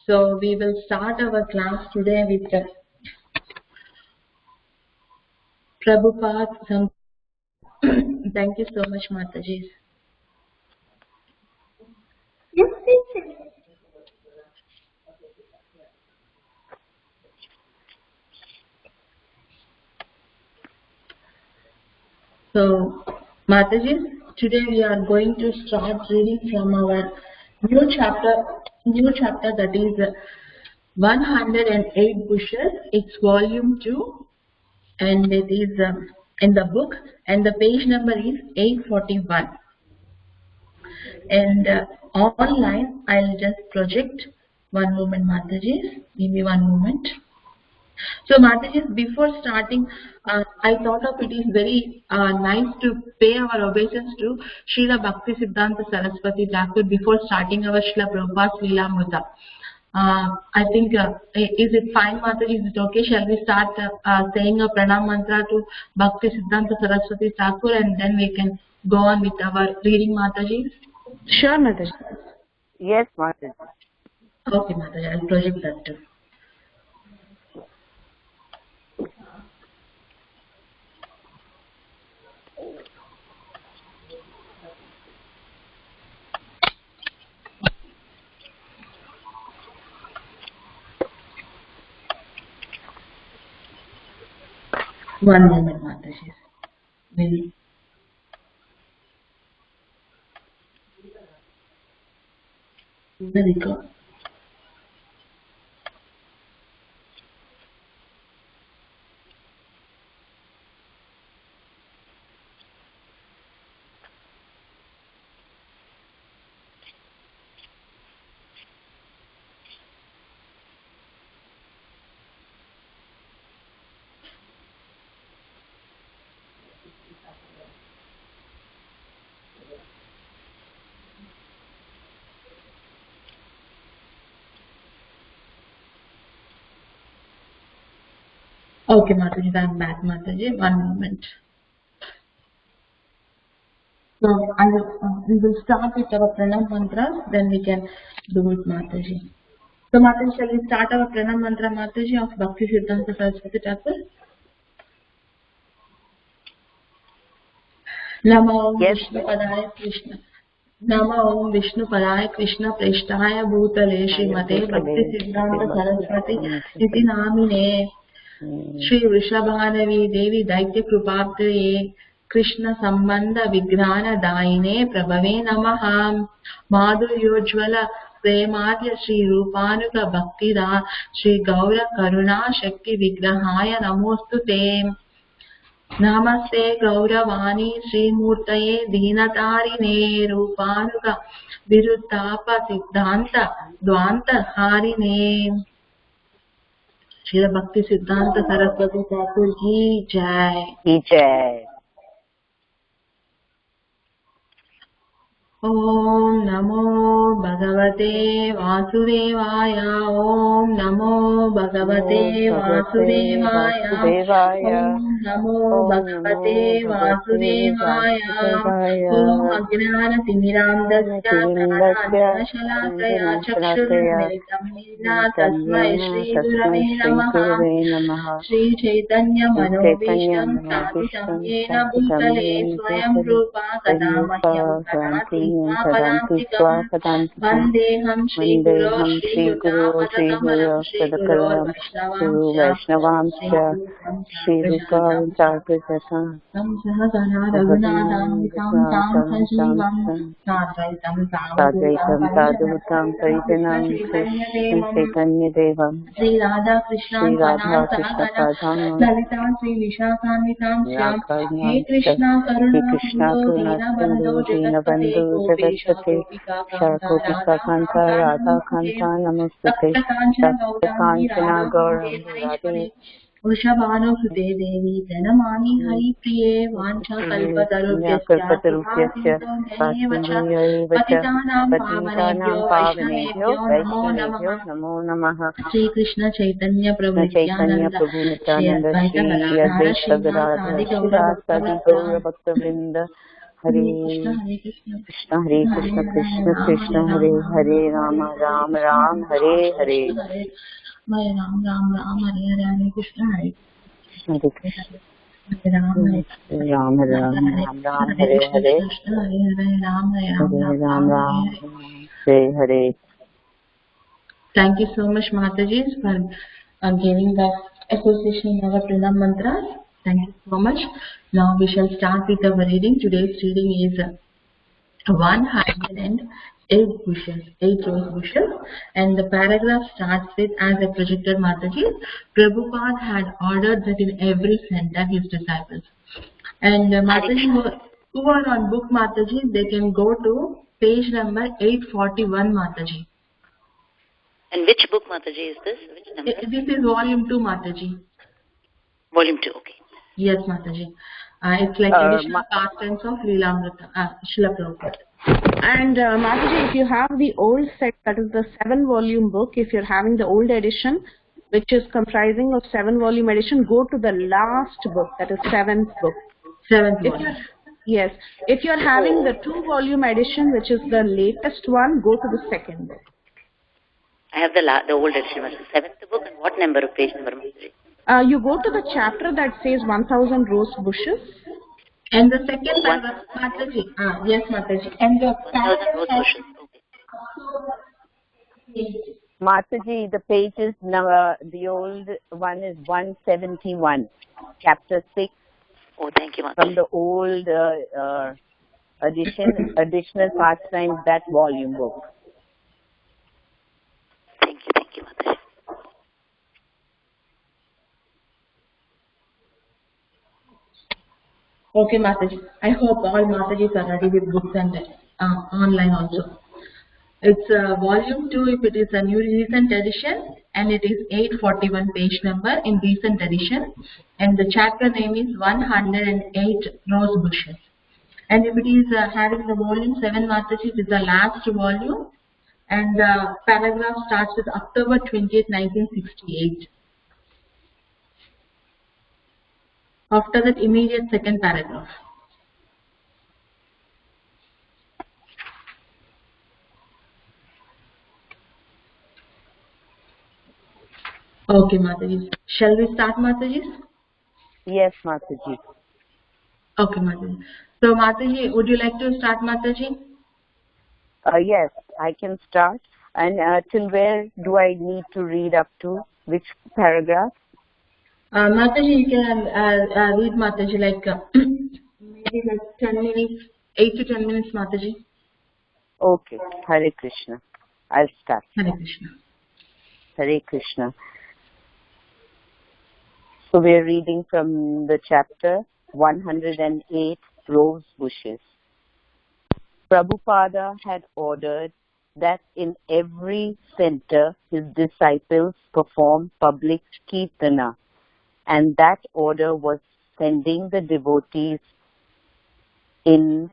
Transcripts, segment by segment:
So we will start our class today with Prabhupada. Thank you so much, Mataji. Yes, yes. So, Mataji, today we are going to start reading from our new chapter that is 108 bushes. It's volume 2 and it is in the book, and the page number is 841. And online, I'll just project. One moment, Mataji. Give me one moment. So, Mataji, before starting, I thought of it is very nice to pay our obeisance to Srila Bhakti Siddhanta Saraswati Thakur before starting our Srila Prabhupada's Lilamrta. I think, is it fine, Mataji? Is it okay? Shall we start saying a pranam mantra to Bhakti Siddhanta Saraswati Thakur, and then we can go on with our reading, Mataji? Sure, Mataji. Yes, Mataji. Okay, Mataji, I'll project that too. One moment, Mataji. Very good. Okay, Mataji, I'm back, Mataji. One moment. So we will start with our pranam mantras, then we can do it, Mataji. So, Mataji, shall we start our pranam mantra, Mataji, of Bhakti Siddhanta Saraswati Thakur? Namo Vishnupadaya Krishna. Namo Vishnupadaya Krishna Preshtaya Bhutale Srimate Bhakti Siddhanta Saraswati Iti Namine Shri Vrishabhanavi Devi Daitya Krupabdre Krishna Sambandha Vigrana Daine Prabhave Namaha Madhuryojvala Premadya Shri Rupanuga Bhaktida Shri Gaura Karuna Shakti Vigrahaya Namostute Namaste Gauravani Shri Murtaye Dinatarine Rupanuga Viruttapa Siddhanta Dvanta Harine Shri Bhakti Siddhanta Saraswati Thakur ki jai. Ki jai. Om Namo Bhagavate Vasudevaya. Om Namo Bhagavate Vasudevaya. Om Namo Bhagavate Vasudevaya. Om Ajnana Timirandasya Jnana Shalakaya Chakshurmilitam Nina Tasmai Shri Gurave Namaha. Shri Chaitanya Manobishtam Sthapitam Yena Bhutale Swayam Rupa Kadamahyam Vandeham Shri Guru Shri Guru Shri Guru Vaishnavamsya Shri Rupa Sarvasata Samsahasana Raghunatam Tam Sanjivam Sadvaitam Sadhutam Paritanam Chaitanya Devam Shri Radha Krishna Padam Lalita Shri Vishakanitam Shyam He Krishna Karuna Dina Bandhu Jagashpati Shakopika Kanta Radha Kanta Namaste Kanchana Gauranga Vrishabhano Sute Devi Janamani Hari Priye Vancha Kalpatarupyasya Patitanam Pavanebhyo Namo Namaha Shri Krishna Chaitanya Prabhu Nityananda Shri Advaita Gadadhara Shri Gaura Bhakta Vrinda Hare Hare Krishna, Krishna, Hare Krishna, Krishna Krishna, Hare Hare, Rama Rama, Ram Hare Hare. Hare Ram, Ram Ram, Hare Hare, Hare Krishna, Hare Hare Krishna, Ram, Ram Ram, Ram Ram, Hare Krishna, Hare, Krishna, Hare Ram, Hare Ram Ram, Hare Ram, Hare. Hare Hare. Thank you so much, Mataji, for giving the association of our Pranam mantras. Thank you so much. Now we shall start with our reading. Today's reading is 108 bushes, 8 rose bushes, and the paragraph starts with, as I projected Mataji, Prabhupada had ordered that in every center his disciples. And Mataji, who are on book Mataji, they can go to page number 841 Mataji. And which book, Mataji, is this? Which number? This is volume 2 Mataji. Volume 2, okay. Yes, Mataji. It's like additional past tense of Lilamrta, Srila Prabhupada. And Mataji, if you have the old set, that is the 7-volume book, if you're having the old edition, which is comprising of 7-volume edition, go to the last book, that is 7th book. 7th volume. Yes. If you're having the 2-volume edition, which is the latest one, go to the 2nd book. I have the old edition, the 7th book, and what number of page number, Mataji? You go to the chapter that says 1,000 rose bushes. And the second paragraph, Mataji. Yes, Mataji. And the 1,000 rose bushes, okay. Mataji, the pages number, the old one is 171, chapter 6. Oh, thank you, Mataji. From the old edition, additional pastimes, that volume book. Thank you, Mataji. Okay, Mataji. I hope all Matajis are ready with books and online also. It's volume 2 if it is a new recent edition, and it is 841 page number in recent edition, and the chapter name is 108 rose bushes. And if it is having the volume 7 Mataji, it is the last volume, and the paragraph starts with October 20th, 1968. After that, immediate second paragraph. Okay, Mataji. Shall we start, Mataji? Yes, Mataji. Okay, Mataji. So, Mataji, would you like to start, Mataji? Yes, I can start. And till where do I need to read up to? Which paragraph? Mataji, you can read Mataji like maybe like 10 minutes, 8 to 10 minutes, Mataji. Okay, Hare Krishna. I'll start. Hare Krishna. Hare Krishna. So we're reading from the chapter 108 Rose Bushes. Prabhupada had ordered that in every center his disciples perform public kirtana, and that order was sending the devotees in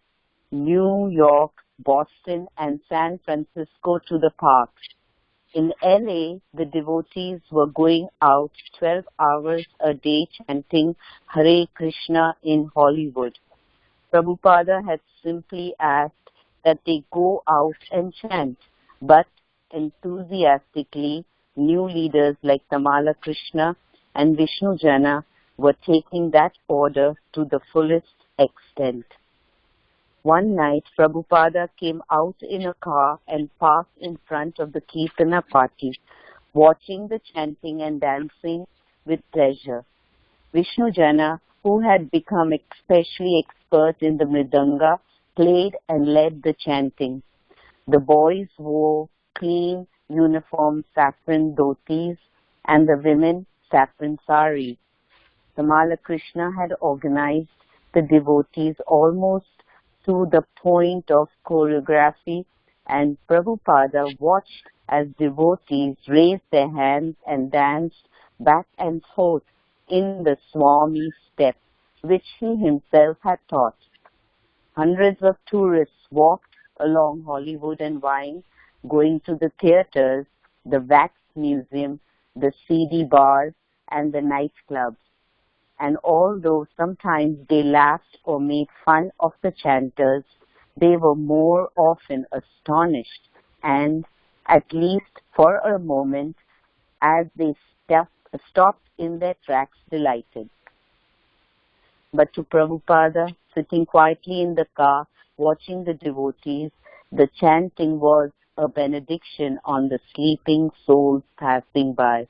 New York, Boston, and San Francisco to the parks. In LA, the devotees were going out 12 hours a day chanting Hare Krishna in Hollywood. Prabhupada had simply asked that they go out and chant, but enthusiastically, new leaders like Tamala Krishna and Vishnu Jana were taking that order to the fullest extent. One night, Prabhupada came out in a car and parked in front of the Kirtana party, watching the chanting and dancing with pleasure. Vishnu Jana, who had become especially expert in the mridanga, played and led the chanting. The boys wore clean, uniform saffron dhotis and the women saffron saris. Tamala Krishna had organized the devotees almost to the point of choreography, and Prabhupada watched as devotees raised their hands and danced back and forth in the Swami step, which he himself had taught. Hundreds of tourists walked along Hollywood and Vine, going to the theaters, the wax museum, the CD bars, and the nightclubs. and although sometimes they laughed or made fun of the chanters, they were more often astonished and, at least for a moment, as they stopped in their tracks, delighted. But to Prabhupada, sitting quietly in the car, watching the devotees, the chanting was a benediction on the sleeping souls passing by.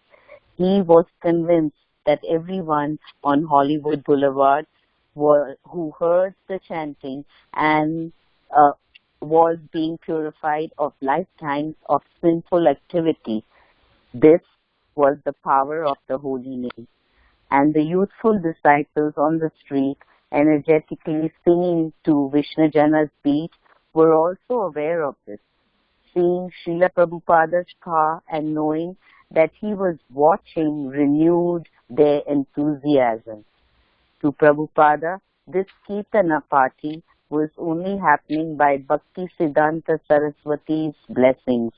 He was convinced that everyone on Hollywood Boulevard who heard the chanting and was being purified of lifetimes of sinful activity. This was the power of the holy name. And the youthful disciples on the street, energetically singing to Vishnujana's beat, were also aware of this. Seeing Srila Prabhupada's car and knowing that he was watching renewed their enthusiasm. To Prabhupada, this Kirtana party was only happening by Bhakti Siddhanta Saraswati's blessings.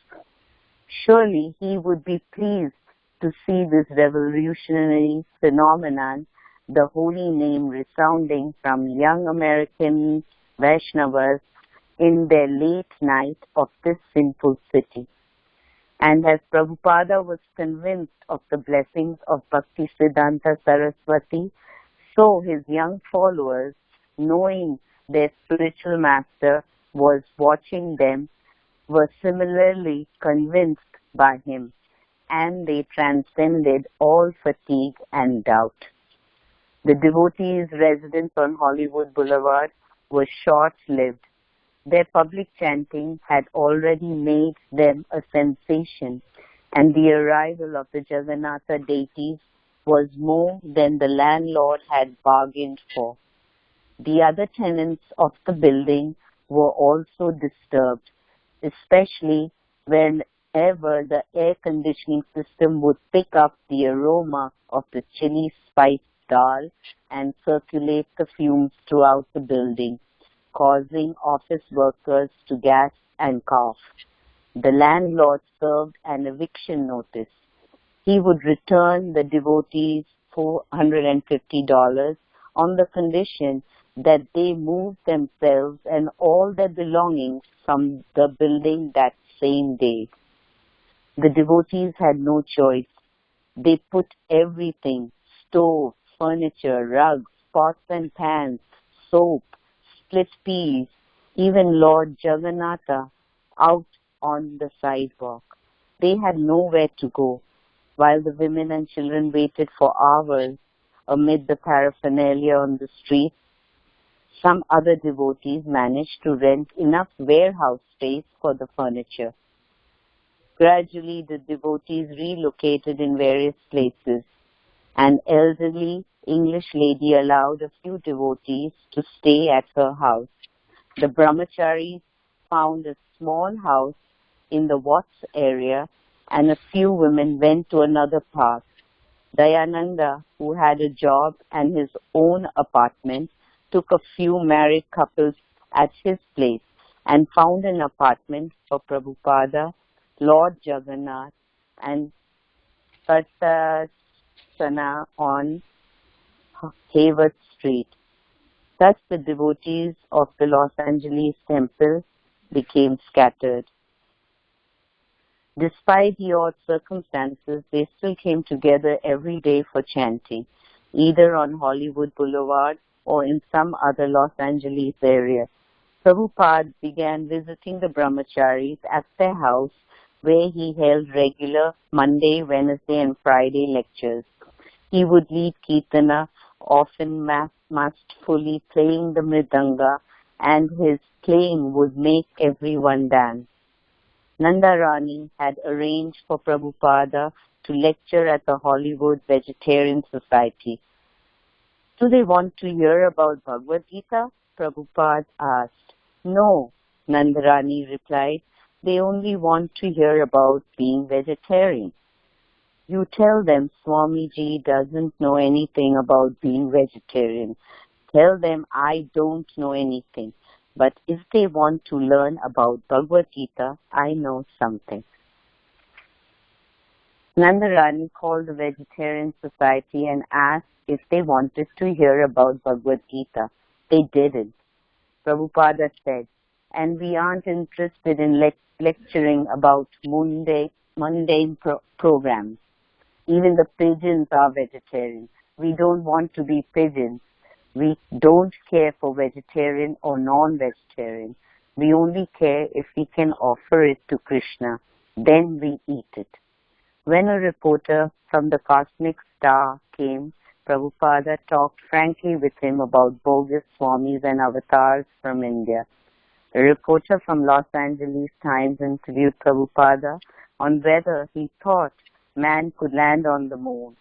Surely he would be pleased to see this revolutionary phenomenon, the holy name resounding from young American Vaishnavas in their late night of this sinful city. And as Prabhupada was convinced of the blessings of Bhakti Siddhanta Saraswati, so his young followers, knowing their spiritual master was watching them, were similarly convinced by him, and they transcended all fatigue and doubt. The devotees' residence on Hollywood Boulevard was short-lived. Their public chanting had already made them a sensation, and the arrival of the Jagannatha deities was more than the landlord had bargained for. The other tenants of the building were also disturbed, especially whenever the air conditioning system would pick up the aroma of the chili spiced dal and circulate the fumes throughout the building, causing office workers to gasp and cough. The landlord served an eviction notice. He would return the devotees $450 on the condition that they move themselves and all their belongings from the building that same day. The devotees had no choice. They put everything, stove, furniture, rugs, pots and pans, soap, split peas, even Lord Jagannatha, out on the sidewalk. They had nowhere to go, while the women and children waited for hours amid the paraphernalia on the street. Some other devotees managed to rent enough warehouse space for the furniture. Gradually, the devotees relocated in various places. An elderly English lady allowed a few devotees to stay at her house. The brahmacharis found a small house in the Watts area, and a few women went to another park. Dayananda, who had a job and his own apartment, took a few married couples at his place and found an apartment for Prabhupada, Lord Jagannath, and Kartasana on Hayward Street. Thus the devotees of the Los Angeles temple became scattered. Despite the odd circumstances, they still came together every day for chanting, either on Hollywood Boulevard or in some other Los Angeles area. Prabhupada began visiting the brahmacharis at their house, where he held regular Monday, Wednesday and Friday lectures. He would lead Kirtana, often masterfully playing the mridanga, and his playing would make everyone dance. Nanda Rani had arranged for Prabhupada to lecture at the Hollywood Vegetarian Society. Do they want to hear about Bhagavad Gita? Prabhupada asked. No, Nanda Rani replied. They only want to hear about being vegetarian. You tell them Swamiji doesn't know anything about being vegetarian. Tell them I don't know anything. But if they want to learn about Bhagavad Gita, I know something. Nandarani called the Vegetarian Society and asked if they wanted to hear about Bhagavad Gita. They didn't. Prabhupada said, and we aren't interested in lecturing about mundane programs. Even the pigeons are vegetarian. We don't want to be pigeons. We don't care for vegetarian or non-vegetarian. We only care if we can offer it to Krishna. Then we eat it. When a reporter from the Cosmic Star came, Prabhupada talked frankly with him about bogus swamis and avatars from India. A reporter from Los Angeles Times interviewed Prabhupada on whether he thought man could land on the moon.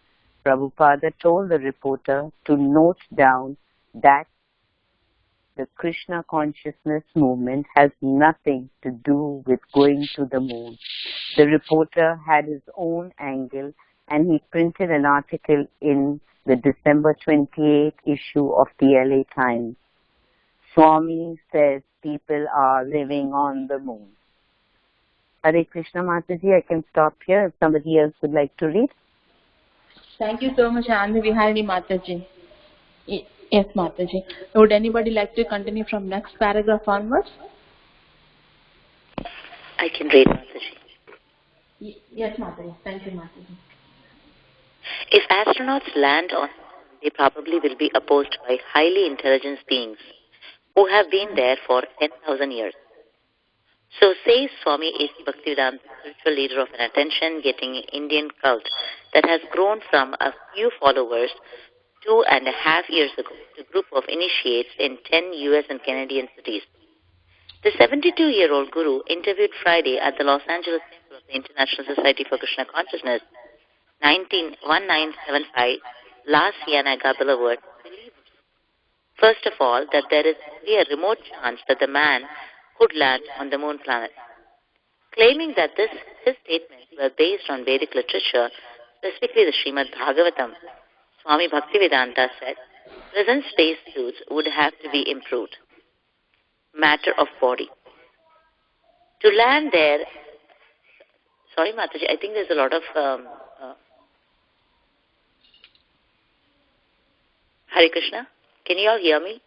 Prabhupada told the reporter to note down that the Krishna consciousness movement has nothing to do with going to the moon. The reporter had his own angle and he printed an article in the December 28th issue of the LA Times. Swami says people are living on the moon. Hare Krishna Mataji, I can stop here if somebody else would like to read. Thank you so much, Anand Vihari Mataji. Yes, Mataji. Would anybody like to continue from next paragraph onwards? I can read, Mataji. Yes, Mataji. Thank you, Mataji. If astronauts land on, they probably will be opposed by highly intelligent beings who have been there for 10,000 years. So says Swami A.C. Bhaktivedanta, spiritual leader of an attention-getting Indian cult that has grown from a few followers 2.5 years ago to a group of initiates in 10 U.S. and Canadian cities. The 72-year-old guru interviewed Friday at the Los Angeles Temple of the International Society for Krishna Consciousness, 1975, La Cienega Boulevard, believed, first of all, that there is only a remote chance that the man could land on the moon planet. Claiming that his statements were based on Vedic literature, specifically the Srimad Bhagavatam, Swami Bhaktivedanta said, present space suits would have to be improved. Matter of body. To land there, sorry Mataji, I think there's a lot of, Hare Krishna, can you all hear me?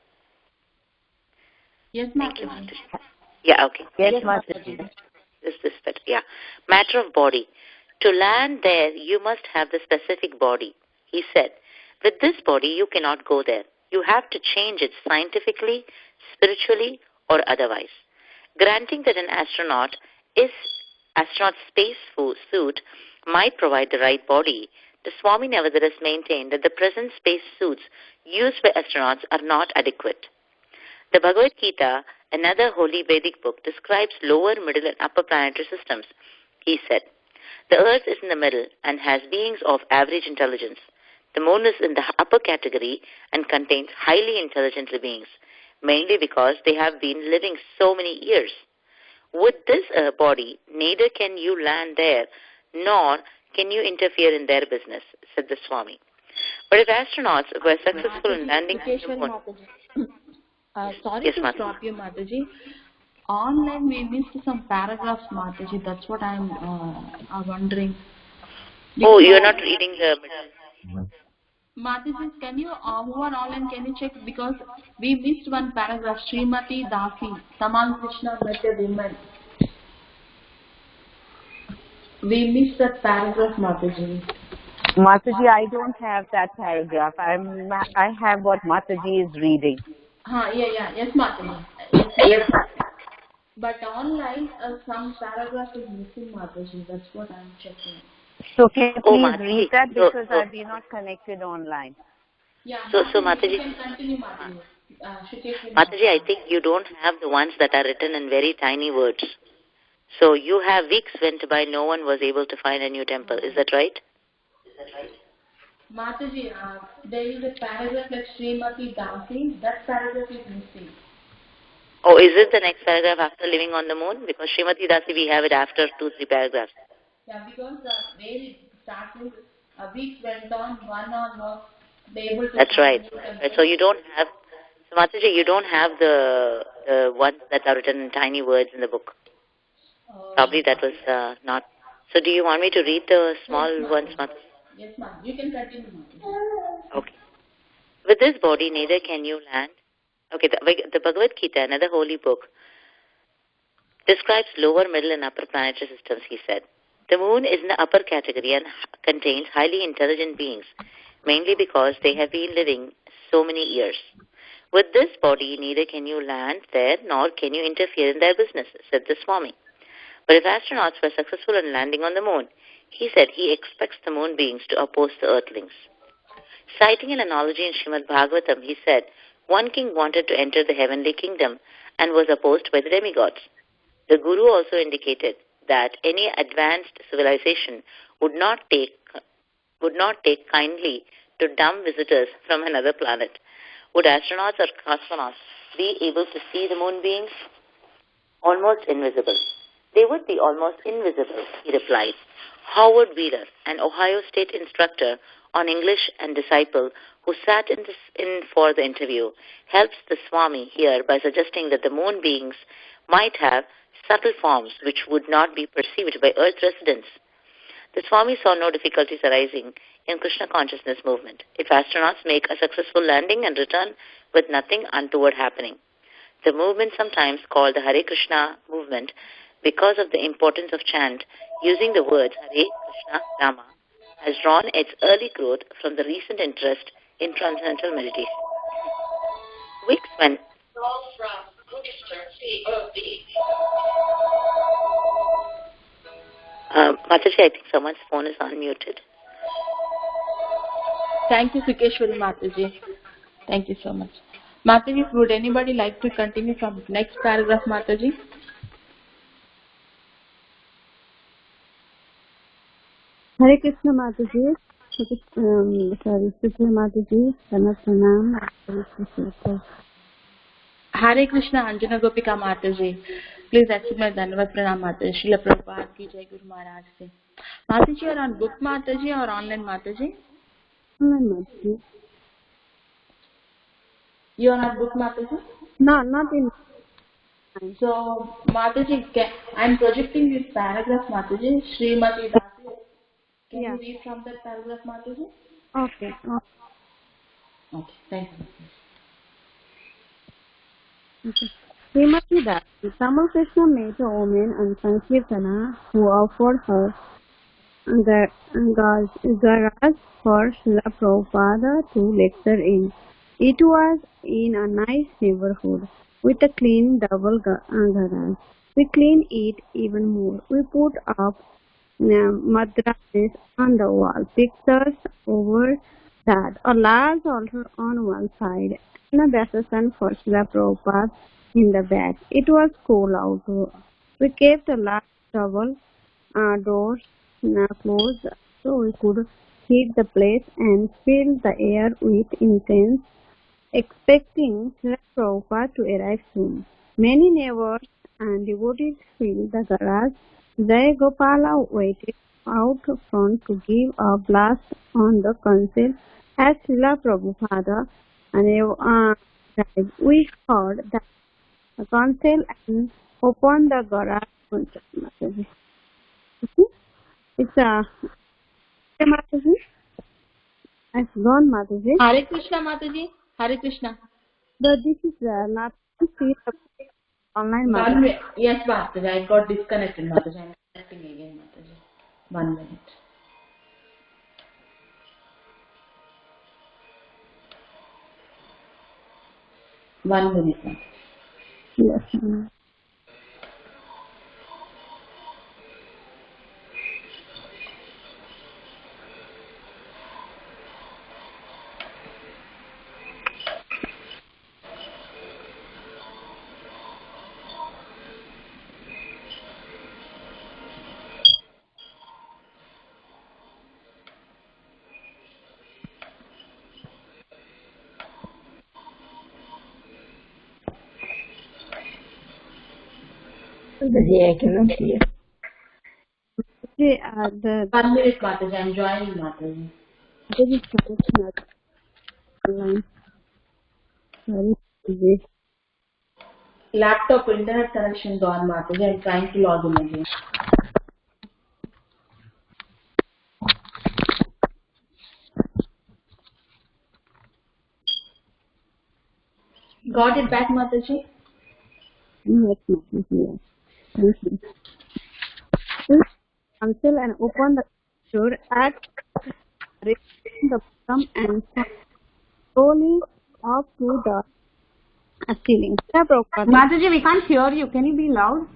Yes, Thank you, Mataji. Mataji. Yeah, okay. Yes, Mataji. This better. Yeah. Matter of body. To land there, you must have the specific body. He said, with this body, you cannot go there. You have to change it scientifically, spiritually, or otherwise. Granting that an astronaut space suit might provide the right body, the Swami nevertheless maintained that the present space suits used by astronauts are not adequate. The Bhagavad Gita, another holy Vedic book, describes lower, middle, and upper planetary systems. He said, the Earth is in the middle and has beings of average intelligence. The moon is in the upper category and contains highly intelligent beings, mainly because they have been living so many years. With this body, neither can you land there, nor can you interfere in their business, said the Swami. But if astronauts were successful in landing on the moon... Sorry Yes, to Mataji. stop you, Mataji. Online we missed some paragraphs, Mataji. That's what I'm wondering. Oh, you're not reading the middle. Mataji, can you, who are online, can you check? Because we missed one paragraph. Srimati Dasi, Tamal Krishna met a woman. We missed that paragraph, Mataji. Mataji, I don't have that paragraph. I have what Mataji is reading. Yes, Mataji. Yes. But online, some paragraph is missing, Mataji. That's what I'm checking. So can you please Mataji. read that because I've been not connected online. Yeah, So Mataji, you Mataji, can continue, Mataji. Mataji, I think you don't have the ones that are written in very tiny words. So you have weeks went by, no one was able to find a new temple. Is that right? Mataji, there is a paragraph like Srimati Dasi. That paragraph is missing. Oh, is it the next paragraph after living on the moon? Because Srimati Dasi, we have it after 2-3 paragraphs. Yeah, because where it starts with weeks went on, one or not able to. That's right. So you don't have, so Mataji, you don't have the ones that are written in tiny words in the book. Probably that was not So do you want me to read the small ones, Mataji? Yes, ma'am. You can continue, Mataji. Okay. With this body, neither can you land. Okay, the Bhagavad Gita, another holy book, describes lower, middle, and upper planetary systems, he said. The moon is in the upper category and contains highly intelligent beings, mainly because they have been living so many years. With this body, neither can you land there nor can you interfere in their business, said the Swami. But if astronauts were successful in landing on the moon, he said he expects the moon beings to oppose the earthlings. Citing an analogy in Srimad Bhagavatam, he said, one king wanted to enter the heavenly kingdom and was opposed by the demigods. The Guru also indicated that any advanced civilization would not take kindly to dumb visitors from another planet. Would astronauts or cosmonauts be able to see the moon beings? Almost invisible. They would be almost invisible, he replied. Howard Wheeler, an Ohio State instructor on English and disciple who sat in for the interview, helps the Swami here by suggesting that the moon beings might have subtle forms which would not be perceived by Earth residents. The Swami saw no difficulties arising in Krishna consciousness movement if astronauts make a successful landing and return with nothing untoward happening. The movement, sometimes called the Hare Krishna movement, because of the importance of chant using the words Hare Krishna Rama, has drawn its early growth from the recent interest in transcendental meditation. Weeks when Mataji, I think someone's phone is unmuted. Thank you, Sukeshwari Mataji. Thank you so much. Mataji, would anybody like to continue from next paragraph, Mataji? Hare Krishna Mataji. Supriya Mataji. Pranam. Hare Krishna Anjana Gopika Mataji. Please accept my Dhanavad Pranam Mataji. Srila Prabhupada ki Jai Guru Maharaj se. Mataji, you are on book Mataji or online Mataji? Online Mataji. You are on book Mataji? No, not in. So Mataji, I am projecting this paragraph Mataji. Srimati Dasi. Can you read from that paragraph Mataji? Okay. Okay, thank you. Srimati Dasi, Tamal Krishna made a woman and Sankirtana who offered her garage for Srila Prabhupada to lecture in. It was in a nice neighborhood with a clean double garage. We cleaned it even more. We put up madrasas on the wall, pictures over that, a large altar on one side, and a basin for Srila Prabhupada in the back. It was cool out. We kept the large double doors closed so we could heat the place and fill the air with incense, expecting Srila Prabhupada to arrive soon. Many neighbors and devotees filled the garage. Jai Gopala waited out front to give a blast on the console as Srila Prabhupada arrived. We heard that the console and opened the garage. It's a Mataji. It's gone, Mataji. Hare Krishna Mataji. Hare Krishna. This is not online Mataji. Yes, Mataji. I got disconnected, Mataji. I'm connecting again, Mataji. 1 minute. One minute. Yes. I cannot hear. Okay, 1 minute, Mataji. I'm joining, Mataji. this is not online. Very busy. Laptop internet connection gone, Mataji. I'm trying to log in again. Got it back, Mataji? Yes, Mataji, yes. Thank you. Please cancel and open the sure at raising the bottom and slowly up to the ceiling. Mataji, we can't hear you. Can you be loud?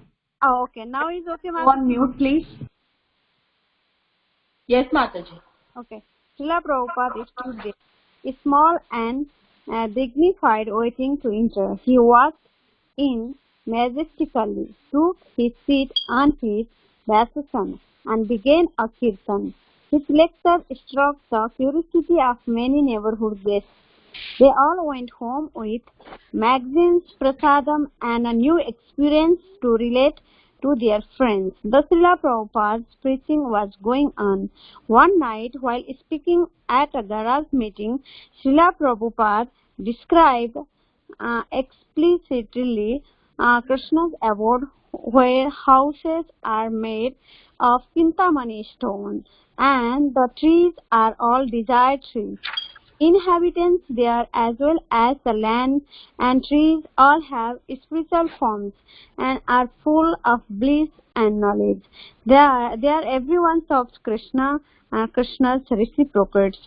Oh, okay. Now is okay, Mataji? Go on mute, please. Yes, Mataji. Okay. Srila Prabhupada stood there, small and dignified, waiting to enter. He walked in majestically, took his seat on his Vasasan, and began a kirtan. His lecture struck the curiosity of many neighborhood guests. They all went home with magazines, prasadam, and a new experience to relate to their friends. The Srila Prabhupada's preaching was going on. One night, while speaking at a garage meeting, Srila Prabhupada described explicitly Krishna's abode, where houses are made of Kintamani stone and the trees are all desired trees. Inhabitants there as well as the land and trees all have spiritual forms and are full of bliss and knowledge. There everyone serves Krishna and Krishna's reciprocates.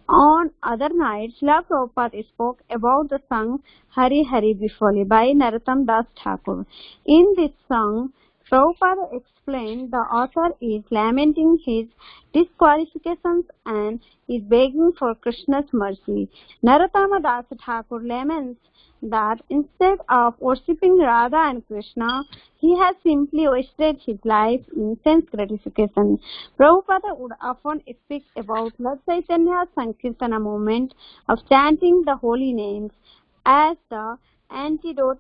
On other nights, Srila Prabhupada spoke about the song Hari Hari Bifoli by Narottam Das Thakur. In this song, Prabhupada explained the author is lamenting his disqualifications and is begging for Krishna's mercy. Narottam Das Thakur laments that instead of worshipping Radha and Krishna, he has simply wasted his life in sense gratification. Prabhupada would often speak about Lord Chaitanya's Sankirtana movement of chanting the holy names as the antidote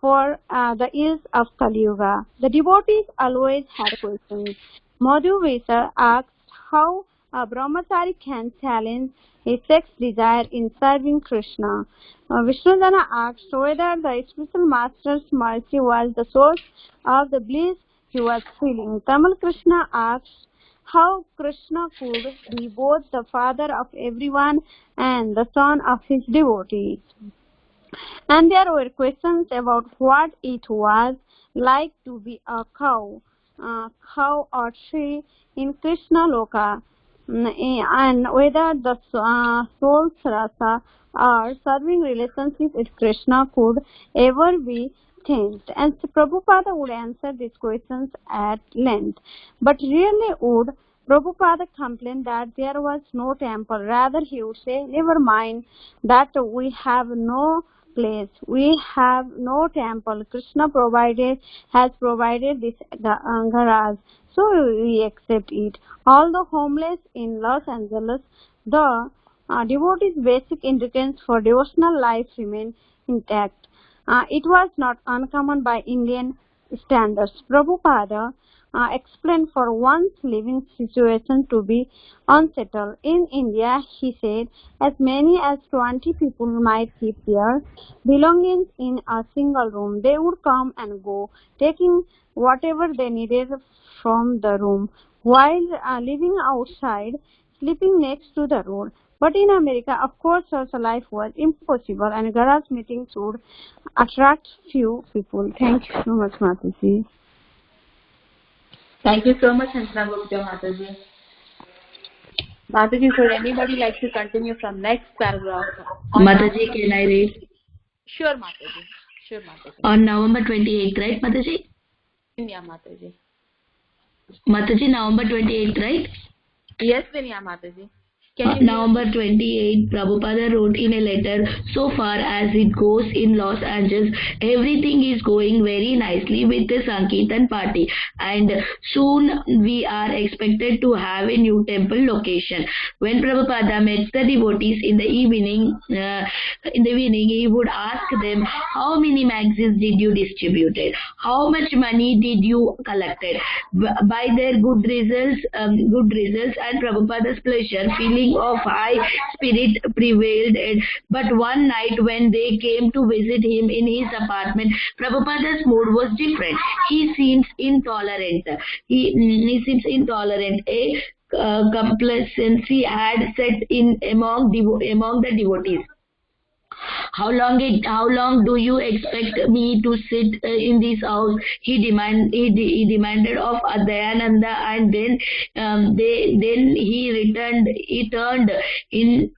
for the ills of Kali Yuga. The devotees always had questions. Madhu Vesar asked how a brahmachari can challenge his sex desire in serving Krishna. Vishnudana asked whether the spiritual master's mercy was the source of the bliss he was feeling. Tamal Krishna asked how Krishna could be both the father of everyone and the son of his devotees. And there were questions about what it was like to be a cow or tree in Krishna Loka, and whether the soul's rasa or serving relationship with Krishna could ever be changed. And Prabhupada would answer these questions at length. But really would Prabhupada complained that there was no temple. Rather, he would say, never mind that we have no place. We have no temple. Krishna has provided this garage, so we accept it. Although homeless in Los Angeles, the devotees' basic ingredients for devotional life remain intact. It was not uncommon by Indian standards. Prabhupada explained for one's living situation to be unsettled. In India, he said, as many as 20 people might keep their belongings in a single room. They would come and go, taking whatever they needed from the room, while living outside, sleeping next to the road. But in America, of course, such a life was impossible, and garage meetings would attract few people. Thank you so much, Mataji. Thank you so much, Gupta Mataji. Mataji, would anybody like to continue from next paragraph? Mataji, can I read? Sure, Mataji. Sure, Mataji. On November 28th, right, Mataji? Yeah, Mataji. Mataji, November 28th, right? Yes, Vinya Mataji. November 28, Prabhupada wrote in a letter, so far as it goes in Los Angeles, everything is going very nicely with the Sankirtan party, and soon we are expected to have a new temple location. When Prabhupada met the devotees in the evening, he would ask them, how many magazines did you distribute? How much money did you collected? By their good results and Prabhupada's pleasure, feeling of high spirit prevailed. But one night when they came to visit him in his apartment, Prabhupada's mood was different. He seems intolerant. A complacency had set in among the devotees. How long do you expect me to sit in this house? He demanded of Dayananda, and then he turned in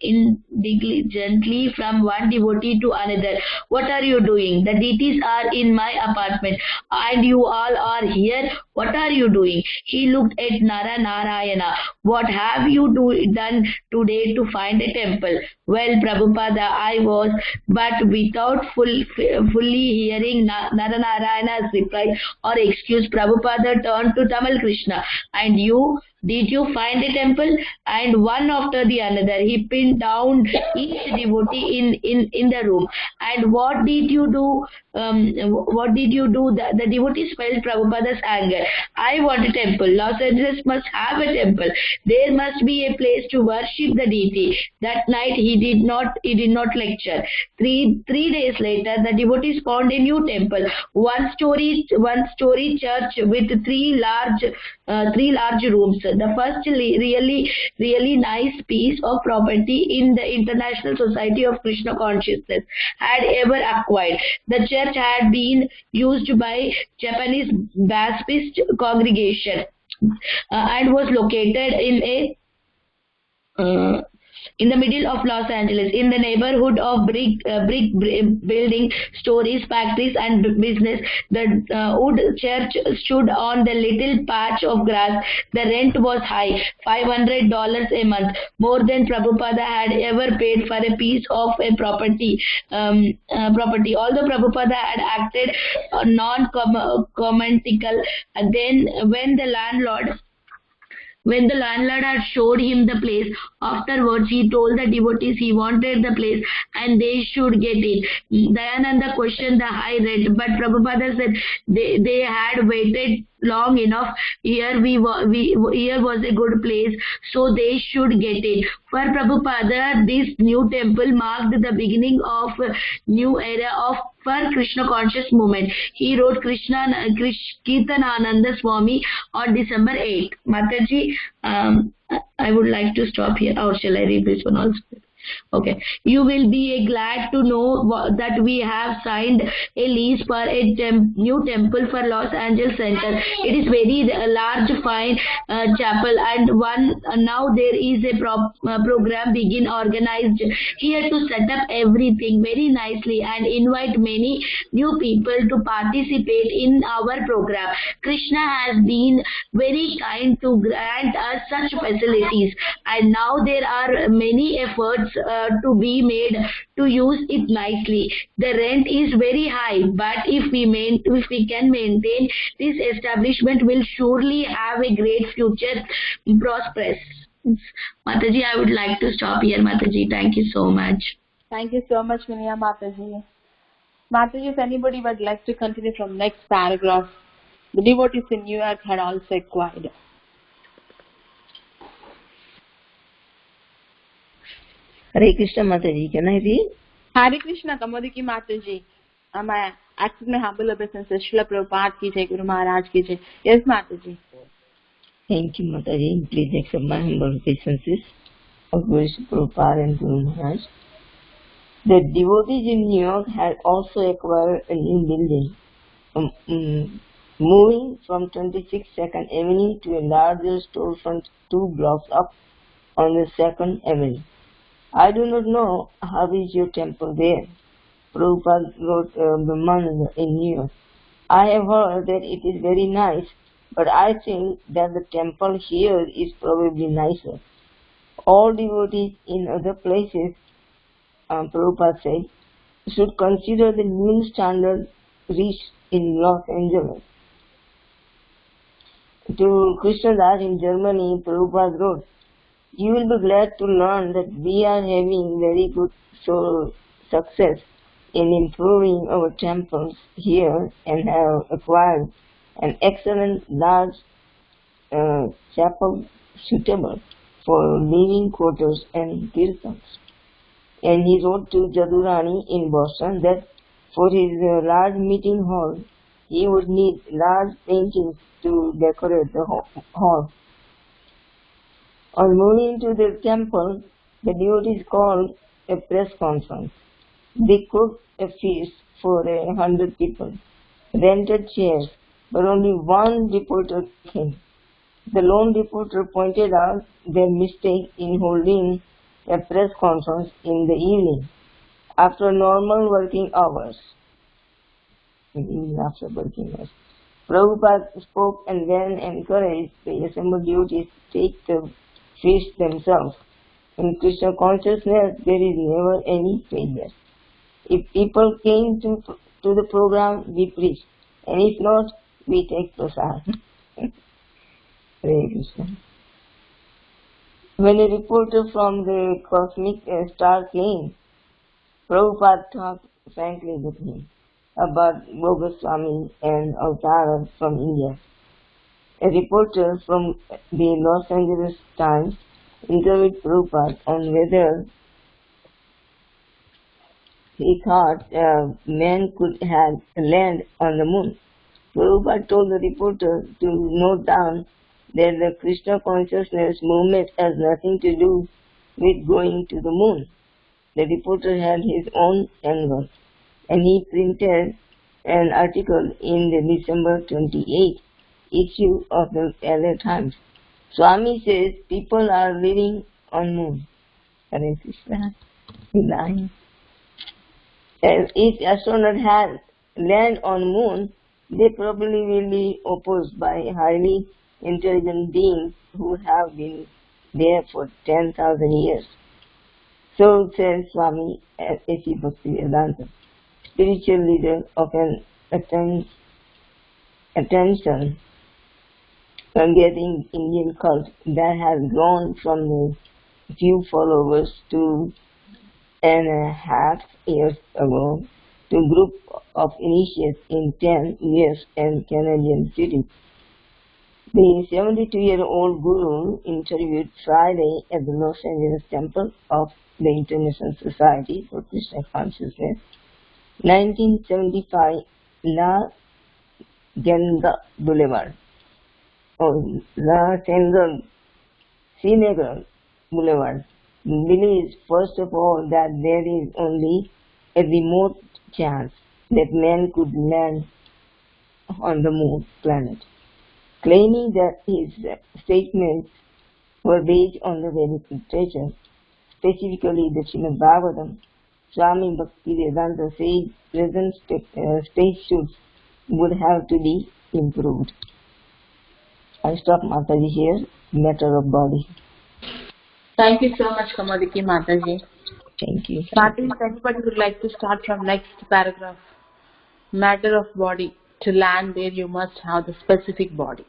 gently from one devotee to another. What are you doing? The deities are in my apartment, and you all are here. What are you doing? He looked at Narayana. What have you done today to find a temple? Well, Prabhupada, I was, but without fully hearing Narayana's reply or excuse, Prabhupada turned to Tamal Krishna. And you? Did you find a temple? And one after the another, he pinned down each devotee in the room. And what did you do? What did you do? The devotees felt Prabhupada's anger. I want a temple. Los Angeles must have a temple. There must be a place to worship the deity. That night he did not lecture. Three days later, the devotees found a new temple, one-story church with three large rooms. The first really nice piece of property in the International Society of Krishna Consciousness had ever acquired. The church had been used by Japanese Baptist congregation and was located in the middle of Los Angeles, in the neighborhood of brick building, stores, factories, and business. The wood church stood on the little patch of grass. The rent was high, $500 a month, more than Prabhupada had ever paid for a piece of a property. Although Prabhupada had acted non-commentical, then when the landlord had showed him the place, afterwards he told the devotees he wanted the place and they should get it. Dayananda questioned the high rent, but Prabhupada said they had waited long enough. Here was a good place, so they should get it. For Prabhupada, this new temple marked the beginning of a new era for Krishna conscious movement. He wrote Kirtanananda Swami on December 8th. Mataji, I would like to stop here, or shall I read this one also? Okay. You will be glad to know that we have signed a lease for a new temple for Los Angeles Center. It is very large, fine chapel, and now there is a program begin organized here to set up everything very nicely and invite many new people to participate in our program. Krishna has been very kind to grant us such facilities, and now there are many efforts to be made to use it nicely. The rent is very high, but if we can maintain this establishment, will surely have a great future, prosperous. Mataji, I would like to stop here. Mataji, thank you so much. Thank you so much, Vinaya Mataji. Mataji, if anybody would like to continue from next paragraph, the devotees in New York had also acquired. Hare Krishna Mataji, can I read? Hare Krishna Kamodiki Mataji. My accept my humble obeisances. Srila Prabhupada ki jai, Guru Maharaj ki jai. Yes, Mataji. Thank you, Mataji. Please accept my humble obeisances of Guru Prabhupada and Guru Maharaj. The devotees in New York had also acquired a new building, moving from 26 2nd Avenue to a larger storefront 2 blocks up on the 2nd Avenue. I do not know how is your temple there. Prabhupada wrote Brahmananda in New York. I have heard that it is very nice, but I think that the temple here is probably nicer. All devotees in other places, Prabhupada said, should consider the new standard reached in Los Angeles. To Krishnadas in Germany, Prabhupada wrote, you will be glad to learn that we are having very good success in improving our temples here and have acquired an excellent large chapel suitable for living quarters and kirtans. And he wrote to Jadurani in Boston that for his large meeting hall, he would need large paintings to decorate the hall. On moving to the temple, the devotees called a press conference. They cooked a feast for 100 people, rented chairs, but only one reporter came. The lone reporter pointed out their mistake in holding a press conference in the evening, after normal working hours. Prabhupada spoke and then encouraged the assembled devotees to take the feast themselves. In Krishna consciousness, there is never any failure. If people came to the program, we preach, and if not, we take prasad. Hare Krishna. When a reporter from the cosmic star came, Prabhupada talked frankly with him about Goswami and Avtaras from India. A reporter from the Los Angeles Times interviewed Prabhupada on whether he thought man could have land on the moon. Prabhupada told the reporter to note down that the Krishna consciousness movement has nothing to do with going to the moon. The reporter had his own angle, and he printed an article in the December 28 issue of the LA Times. Swami says people are living on moon. Hare Krishna. Lying. If astronauts had land on moon, they probably will be opposed by highly intelligent beings who have been there for 10,000 years. So says Swami A.C. Bhaktivedanta, spiritual leader of an attention-getting Indian cult that has grown from a few followers 2.5 years ago to a group of initiates in 10 US and Canadian cities. The 72-year-old guru interviewed Friday at the Los Angeles Temple of the International Society for Krishna Consciousness, 1975 La Genda Boulevard, or La Senegal Boulevard, believes first of all that there is only a remote chance that man could land on the moon planet. Claiming that his statements were based on the Vedic literature, specifically the Srimad Bhagavatam, Swami Bhaktivedanta says present spacesuits would have to be improved. I stop Mataji here, matter of body. Thank you so much, Kamadiki Mataji. Thank you. Mataji, if anybody would like to start from next paragraph. Matter of body. To land there, you must have the specific body.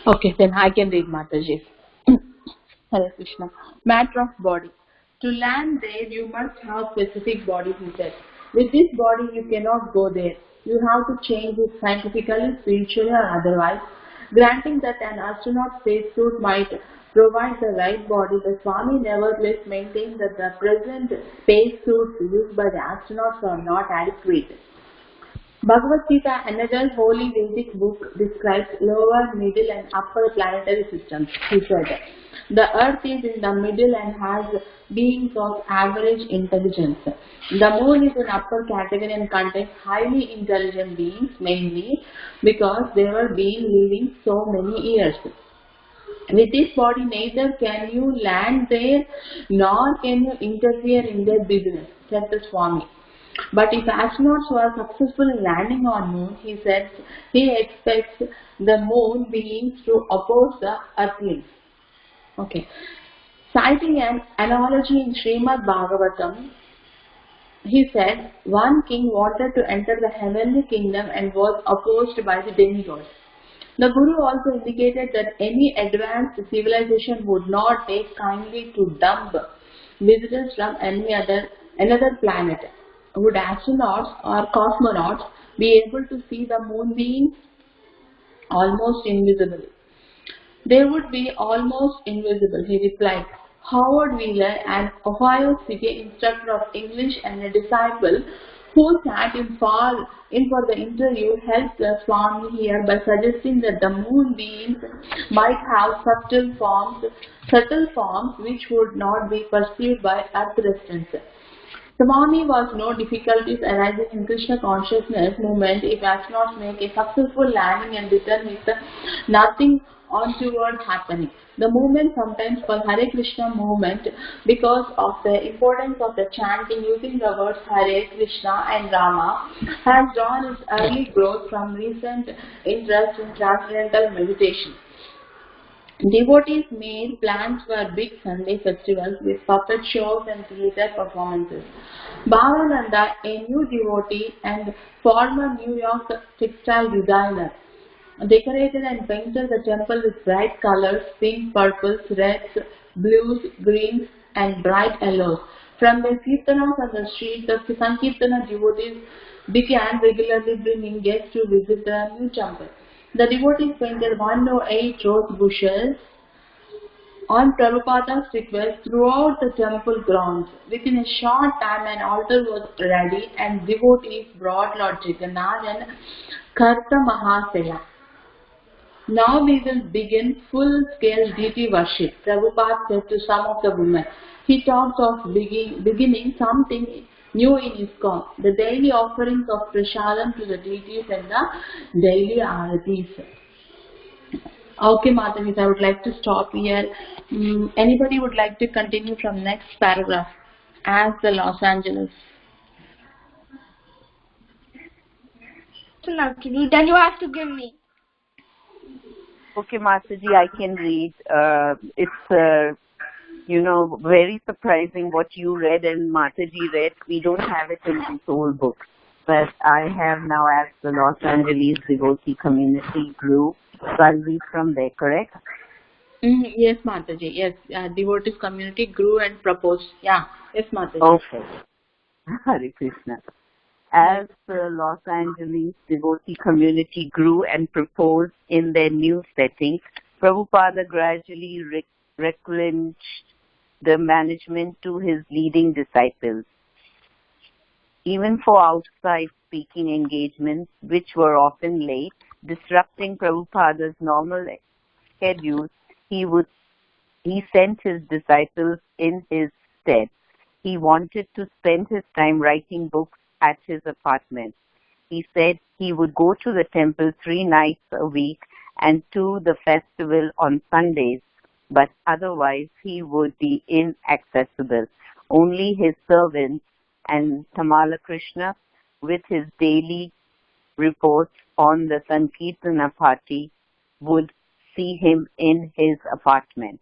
Okay, then I can read Mataji. Hare Krishna. Matter of body. To land there, you must have specific body, he said. With this body, you cannot go there. You have to change it scientifically, spiritually, or otherwise. Granting that an astronaut spacesuit might provide the right body, the Swami nevertheless maintained that the present spacesuits used by the astronauts are not adequate. Bhagavad Gita, another holy Vedic book, describes lower, middle and upper planetary systems. He said, the earth is in the middle and has beings of average intelligence. The moon is in upper category and contains highly intelligent beings, mainly because they were being living so many years. With this body, neither can you land there nor can you interfere in their business, said the Swami. But if astronauts were successful in landing on moon, he said he expects the moon beings to oppose the earthlings. Okay. Citing an analogy in Srimad Bhagavatam, he said, one king wanted to enter the heavenly kingdom and was opposed by the demigods. The Guru also indicated that any advanced civilization would not take kindly to dump visitors from another planet. Would astronauts or cosmonauts be able to see the moon beings? Almost invisible. They would be almost invisible, he replied. Howard Wheeler, an Ohio City instructor of English and a disciple who sat in for the interview, helped Swami here by suggesting that the moon beings might have subtle forms which would not be perceived by Earth residents. Swami was no difficulties arising in Krishna consciousness movement if astronauts make a successful landing and return with nothing untoward happening. The movement, sometimes called Hare Krishna movement, because of the importance of the chanting using the words Hare Krishna and Rama, has drawn its early growth from recent interest in transcendental meditation. Devotees made plans for big Sunday festivals with puppet shows and theatre performances. Bhavananda, a new devotee and former New York textile designer, decorated and painted the temple with bright colors, pink, purples, reds, blues, greens, and bright yellows. From the kirtanas on the street, the Sankirtana devotees began regularly bringing guests to visit the new temple. The devotees painted 108 rose bushes on Prabhupada's request throughout the temple grounds. Within a short time, an altar was ready and devotees brought Lord Jagannath and Karta Mahasaya. Now we will begin full-scale deity worship, Prabhupada said to some of the women. He talked of beginning something new in ISKCON, the daily offerings of prasadam to the deities and the daily aratis. Okay, Mataji, I would like to stop here. Anybody would like to continue from next paragraph as the Los Angeles? Then you have to give me. Okay, Mataji, I can read. It's very surprising what you read and Mataji read. We don't have it in the soul book, but I have now as the Los Angeles devotee community grew. So I'll read from there, correct? Yes, Mataji. Yes, devotees community grew and proposed. Yeah, yes, Mataji. Okay. Hare Krishna. As the Los Angeles devotee community grew and proposed in their new setting, Prabhupada gradually relinquished the management to his leading disciples. Even for outside speaking engagements, which were often late, disrupting Prabhupada's normal schedule, he sent his disciples in his stead. He wanted to spend his time writing books at his apartment. He said he would go to the temple 3 nights a week and to the festival on Sundays, but otherwise he would be inaccessible. Only his servants and Tamala Krishna, with his daily reports on the Sankirtana party, would see him in his apartment.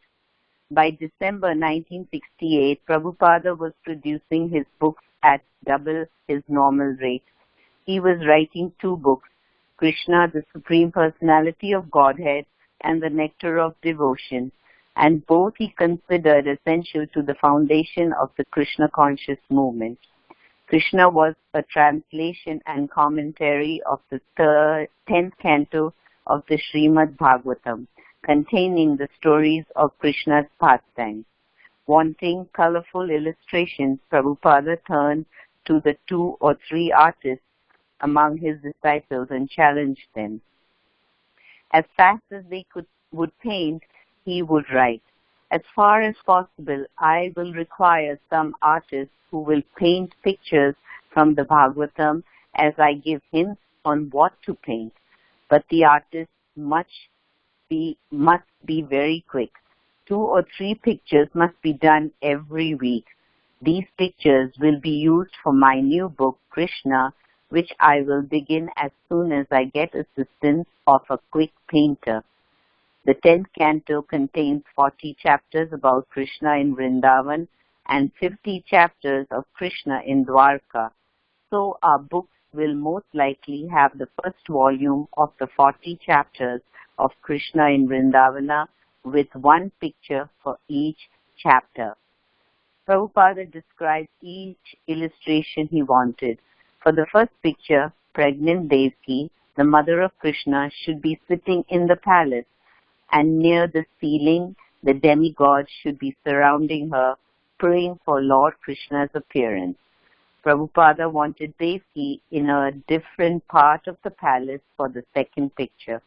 By December 1968, Prabhupada was producing his books at double his normal rate. He was writing 2 books, Krishna, the Supreme Personality of Godhead, and the Nectar of Devotion, and both he considered essential to the foundation of the Krishna conscious movement. Krishna was a translation and commentary of the 10th canto of the Srimad Bhagavatam, containing the stories of Krishna's pastimes. Wanting colorful illustrations, Prabhupada turned to the 2 or 3 artists among his disciples and challenged them. As fast as they would paint, he would write, "As far as possible, I will require some artists who will paint pictures from the Bhagavatam as I give hints on what to paint. But the artists must be very quick. 2 or 3 pictures must be done every week. These pictures will be used for my new book, Krishna, which I will begin as soon as I get assistance of a quick painter." The 10th canto contains 40 chapters about Krishna in Vrindavan and 50 chapters of Krishna in Dwarka. So our books will most likely have the first volume of the 40 chapters of Krishna in Vrindavana with 1 picture for each chapter. Prabhupada described each illustration he wanted. For the first picture, pregnant Devaki, the mother of Krishna, should be sitting in the palace, and near the ceiling, the demigods should be surrounding her, praying for Lord Krishna's appearance. Prabhupada wanted Devki in a different part of the palace for the second picture.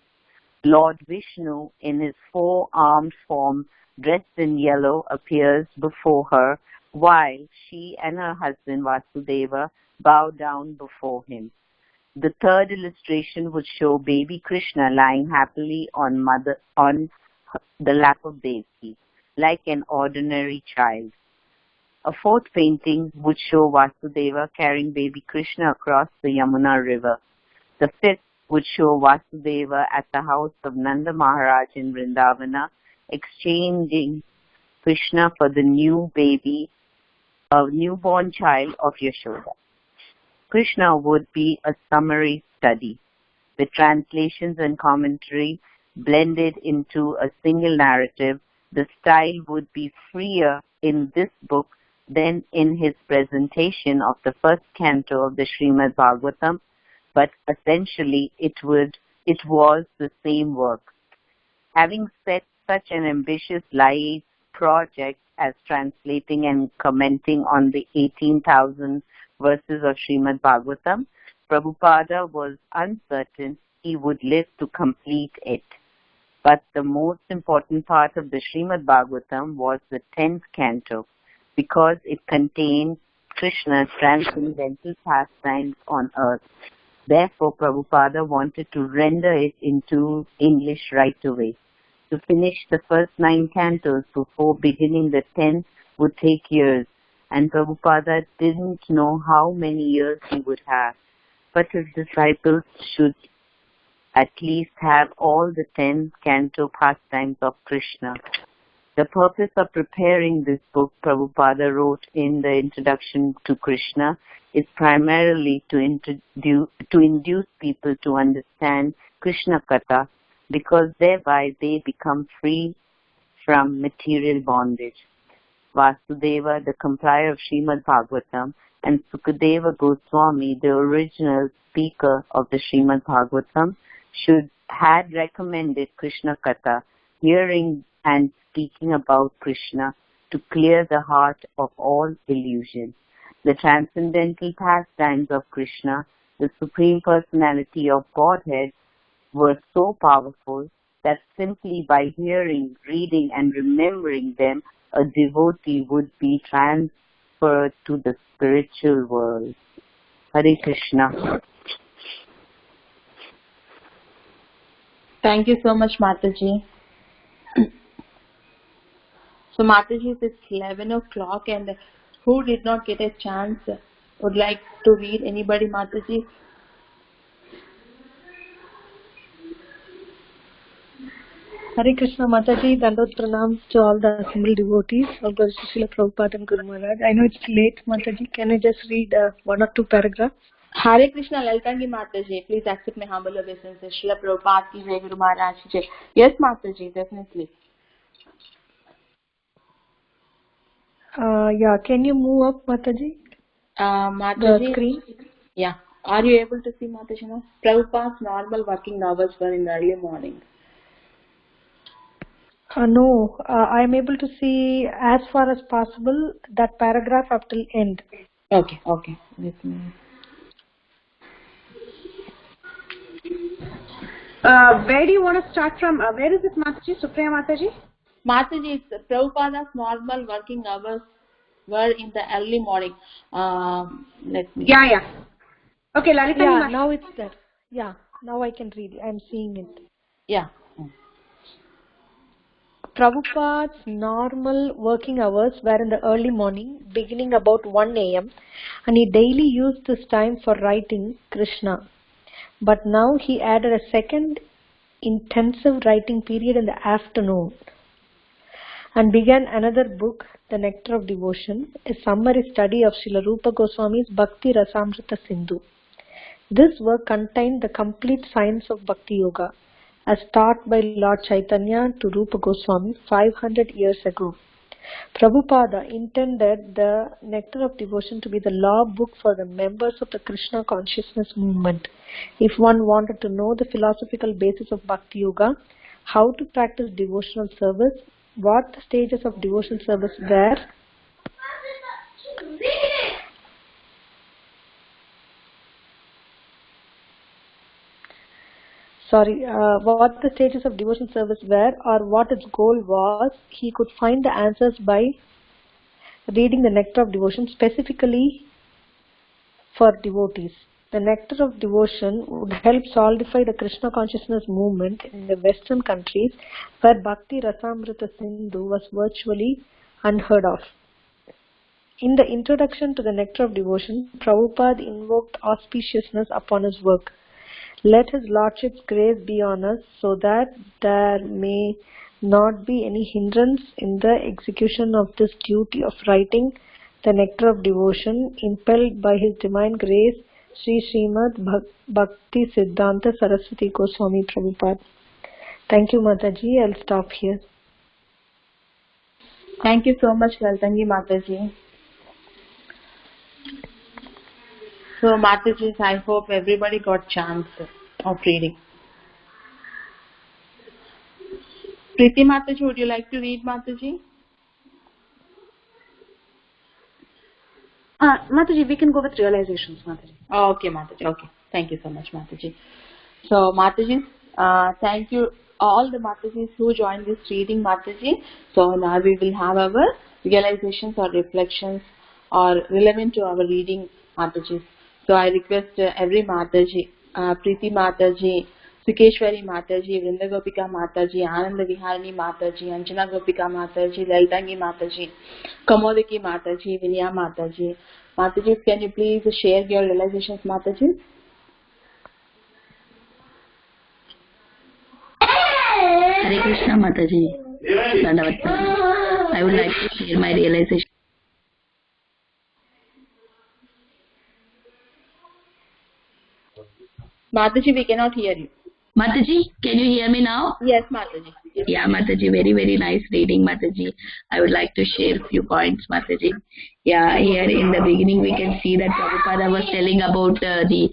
Lord Vishnu, in his four-armed form, dressed in yellow, appears before her, while she and her husband Vasudeva bow down before him. The third illustration would show baby Krishna lying happily on the lap of Devki, like an ordinary child. A fourth painting would show Vasudeva carrying baby Krishna across the Yamuna river. The fifth would show Vasudeva at the house of Nanda Maharaj in Vrindavana, exchanging Krishna for the newborn child of Yashoda. Krishna would be a summary study, with translations and commentary blended into a single narrative. The style would be freer in this book than in his presentation of the first canto of the Srimad Bhagavatam, but essentially it was the same work. Having set such an ambitious life project as translating and commenting on the 18,000 verses of Srimad Bhagavatam, Prabhupada was uncertain he would live to complete it. But the most important part of the Srimad Bhagavatam was the 10th canto, because it contained Krishna's transcendental pastimes on earth. Therefore, Prabhupada wanted to render it into English right away. To finish the first 9 cantos before beginning the 10th would take years, and Prabhupada didn't know how many years he would have. But his disciples should at least have all the 10 canto pastimes of Krishna. The purpose of preparing this book, Prabhupada wrote in the introduction to Krishna, is primarily to induce people to understand Krishna Katha, because thereby they become free from material bondage. Vasudeva, the compiler of Srimad Bhagavatam, and Sukadeva Goswami, the original speaker of the Srimad Bhagavatam, had recommended Krishna Katha, hearing and speaking about Krishna, to clear the heart of all illusion. The transcendental pastimes of Krishna, the Supreme Personality of Godhead, were so powerful that simply by hearing, reading and remembering them, a devotee would be transferred to the spiritual world. Hare Krishna. Thank you so much, Mataji. So Mataji, it's 11 o'clock, and who did not get a chance would like to read? Anybody, Mataji? Hare Krishna, Mataji, Dandot Pranam to all the assembled devotees of Srila Prabhupada and Guru Maharaj. I know it's late, Mataji. Can I just read 1 or 2 paragraphs? Hare Krishna, Lalkangi Mataji. Please accept my humble obeisances. Srila Prabhupada ki jai, Guru Maharaj ki jai. Yes, Mataji, definitely. Yeah, can you move up, Mataji? Mataji, the screen? Yeah. Are you able to see, Mataji, now? Prabhupada's normal working hours were in the early morning. No, I am able to see as far as possible that paragraph up till end. Okay. Let me... Where do you want to start from? Where is it, Mataji? Supriya Mataji? Mataji, Prabhupada's normal working hours were in the early morning. Let me... Yeah. Okay, Lalita. Yeah, now it's there. Yeah, now I can read it. I'm seeing it. Yeah. Prabhupada's normal working hours were in the early morning, beginning about 1 a.m. and he daily used this time for writing Krishna. But now he added a second intensive writing period in the afternoon and began another book, The Nectar of Devotion, a summary study of Srila Rupa Goswami's Bhakti Rasamrita Sindhu. This work contained the complete science of Bhakti Yoga, as taught by Lord Chaitanya to Rupa Goswami 500 years ago. Prabhupada intended the Nectar of Devotion to be the law book for the members of the Krishna consciousness movement. If one wanted to know the philosophical basis of Bhakti Yoga, how to practice devotional service, what the stages of devotional service were, what the stages of devotional service were or what its goal was, he could find the answers by reading the Nectar of Devotion specifically for devotees. The Nectar of Devotion would help solidify the Krishna consciousness movement in the Western countries where Bhakti Rasamrita Sindhu was virtually unheard of. In the introduction to the Nectar of Devotion, Prabhupada invoked auspiciousness upon his work. Let His Lordship's grace be on us so that there may not be any hindrance in the execution of this duty of writing the Nectar of Devotion, impelled by His Divine Grace, Sri Srimad Bhakti Siddhanta Saraswati Goswami Prabhupada. Thank you, Mataji. I'll stop here. Thank you so much, Laltangi Mataji. So, Mataji, I hope everybody got chance of reading. Preeti Mataji, would you like to read, Mataji? Mataji, we can go with realizations, Mataji. Oh, okay, Mataji. Okay. Thank you so much, Mataji. So, Mataji, thank you all the Matajis who joined this reading, Mataji. So, now we will have our realizations or reflections or relevant to our reading, Mataji. So, I request every Mataji, Preeti Mataji, Sukeshwari Mataji, Vrinda Gopika Mataji, Ananda Viharani Mataji, Anjana Gopika Mataji, Laltangi Mataji, Kamodiki Mataji, Vinaya Mataji. Mataji, can you please share your realizations, Mataji? Hare Krishna, Mataji. I would like to share my realization. Mataji, we cannot hear you. Mataji, can you hear me now? Yes, Mataji. Yes. Yeah, Mataji, very, very nice reading, Mataji. I would like to share a few points, Mataji. Yeah, here in the beginning we can see that Prabhupada was telling about the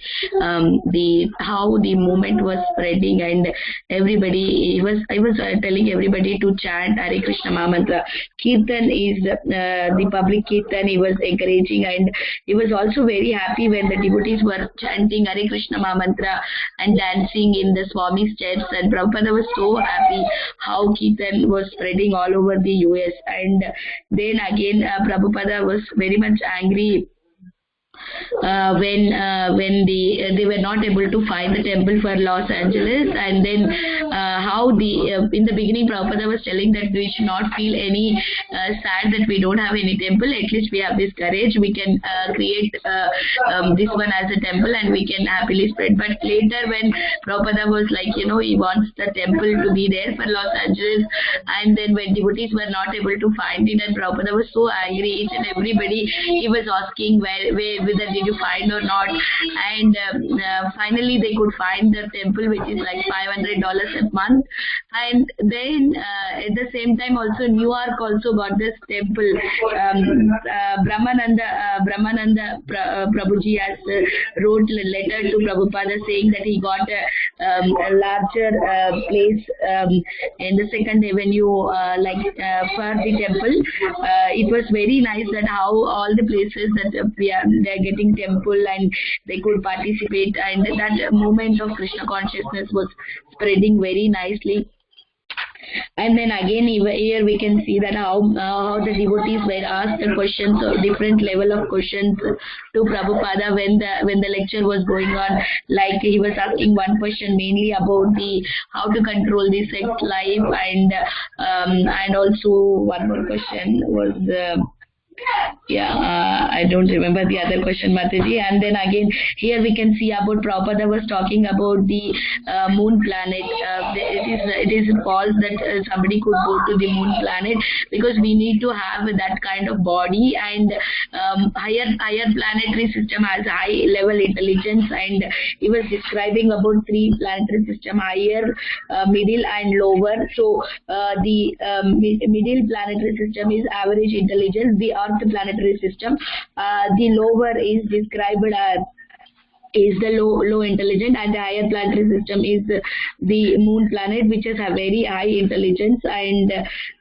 how the movement was spreading, and everybody I was telling everybody to chant Hare Krishna Mahamantra. Kirtan is the public Kirtan he was encouraging, and he was also very happy when the devotees were chanting Hare Krishna Mahamantra and dancing in the Swami steps, and Prabhupada was so happy how Kirtan was spreading all over the US. And then again Prabhupada was very much angry when they were not able to find the temple for Los Angeles, and then how in the beginning Prabhupada was telling that we should not feel any sad that we don't have any temple. At least we have this courage, we can create this one as a temple and we can happily spread. But later when Prabhupada was like, he wants the temple to be there for Los Angeles, and then when devotees were not able to find it, and Prabhupada was so angry, each and everybody he was asking whether did you find or not, and finally they could find the temple, which is like $500 a month. And then at the same time also New York also got this temple. Brahmananda Prabhuji has wrote a letter to Prabhupada saying that he got a larger place in the Second Avenue for the temple. It was very nice that how all the places that they're getting temple and they could participate, and that moment of Krishna consciousness was spreading very nicely. And then again here we can see that how the devotees were asked the questions, or different level of questions to Prabhupada when the lecture was going on. Like he was asking one question mainly about the how to control the sex life, and also one more question was I don't remember the other question, Mataji. And then again here we can see about Prabhupada was talking about the moon planet. It is false that somebody could go to the moon planet, because we need to have that kind of body, and higher planetary system has high level intelligence, and he was describing about 3 planetary system: higher, middle and lower. So the middle planetary system is average intelligence, the Earth planetary system. The lower is described as is the low intelligent, and the higher planetary system is the moon planet, which has a very high intelligence. And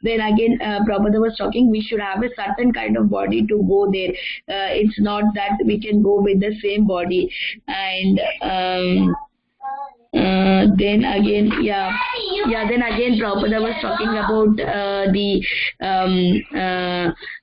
then again Prabhupada was talking we should have a certain kind of body to go there. It's not that we can go with the same body. And Then again, then again, Prabhupada was talking about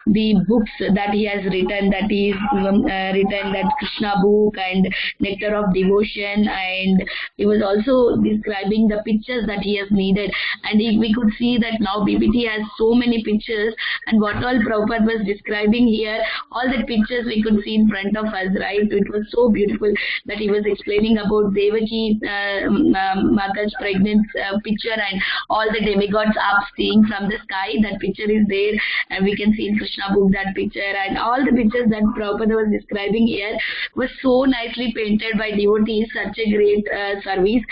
the books that he has written, that he is written that Krishna book and Nectar of Devotion, and he was also describing the pictures that he has needed, and we could see that now BBT has so many pictures, and what all Prabhupada was describing here, all the pictures we could see in front of us, right? It was so beautiful that he was explaining about Devaki Mata's pregnant picture, and all the demigods up seeing from the sky. That picture is there, and we can see in Krishna book that picture, and all the pictures that Prabhupada was describing here was so nicely painted by devotees. Such a great service.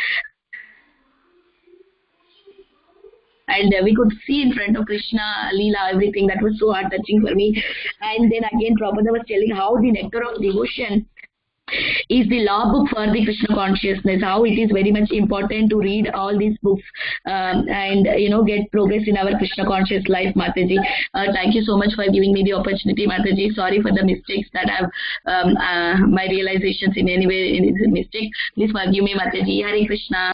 And we could see in front of Krishna, Leela, everything. That was so heart touching for me. And then again, Prabhupada was telling how the nectar of devotion is the law book for the Krishna consciousness, how it is very much important to read all these books and get progress in our Krishna conscious life. Mataji, thank you so much for giving me the opportunity, Mataji. Sorry for the mistakes that I've my realizations in any way in mistake. Please forgive me, Mataji. Hare Krishna.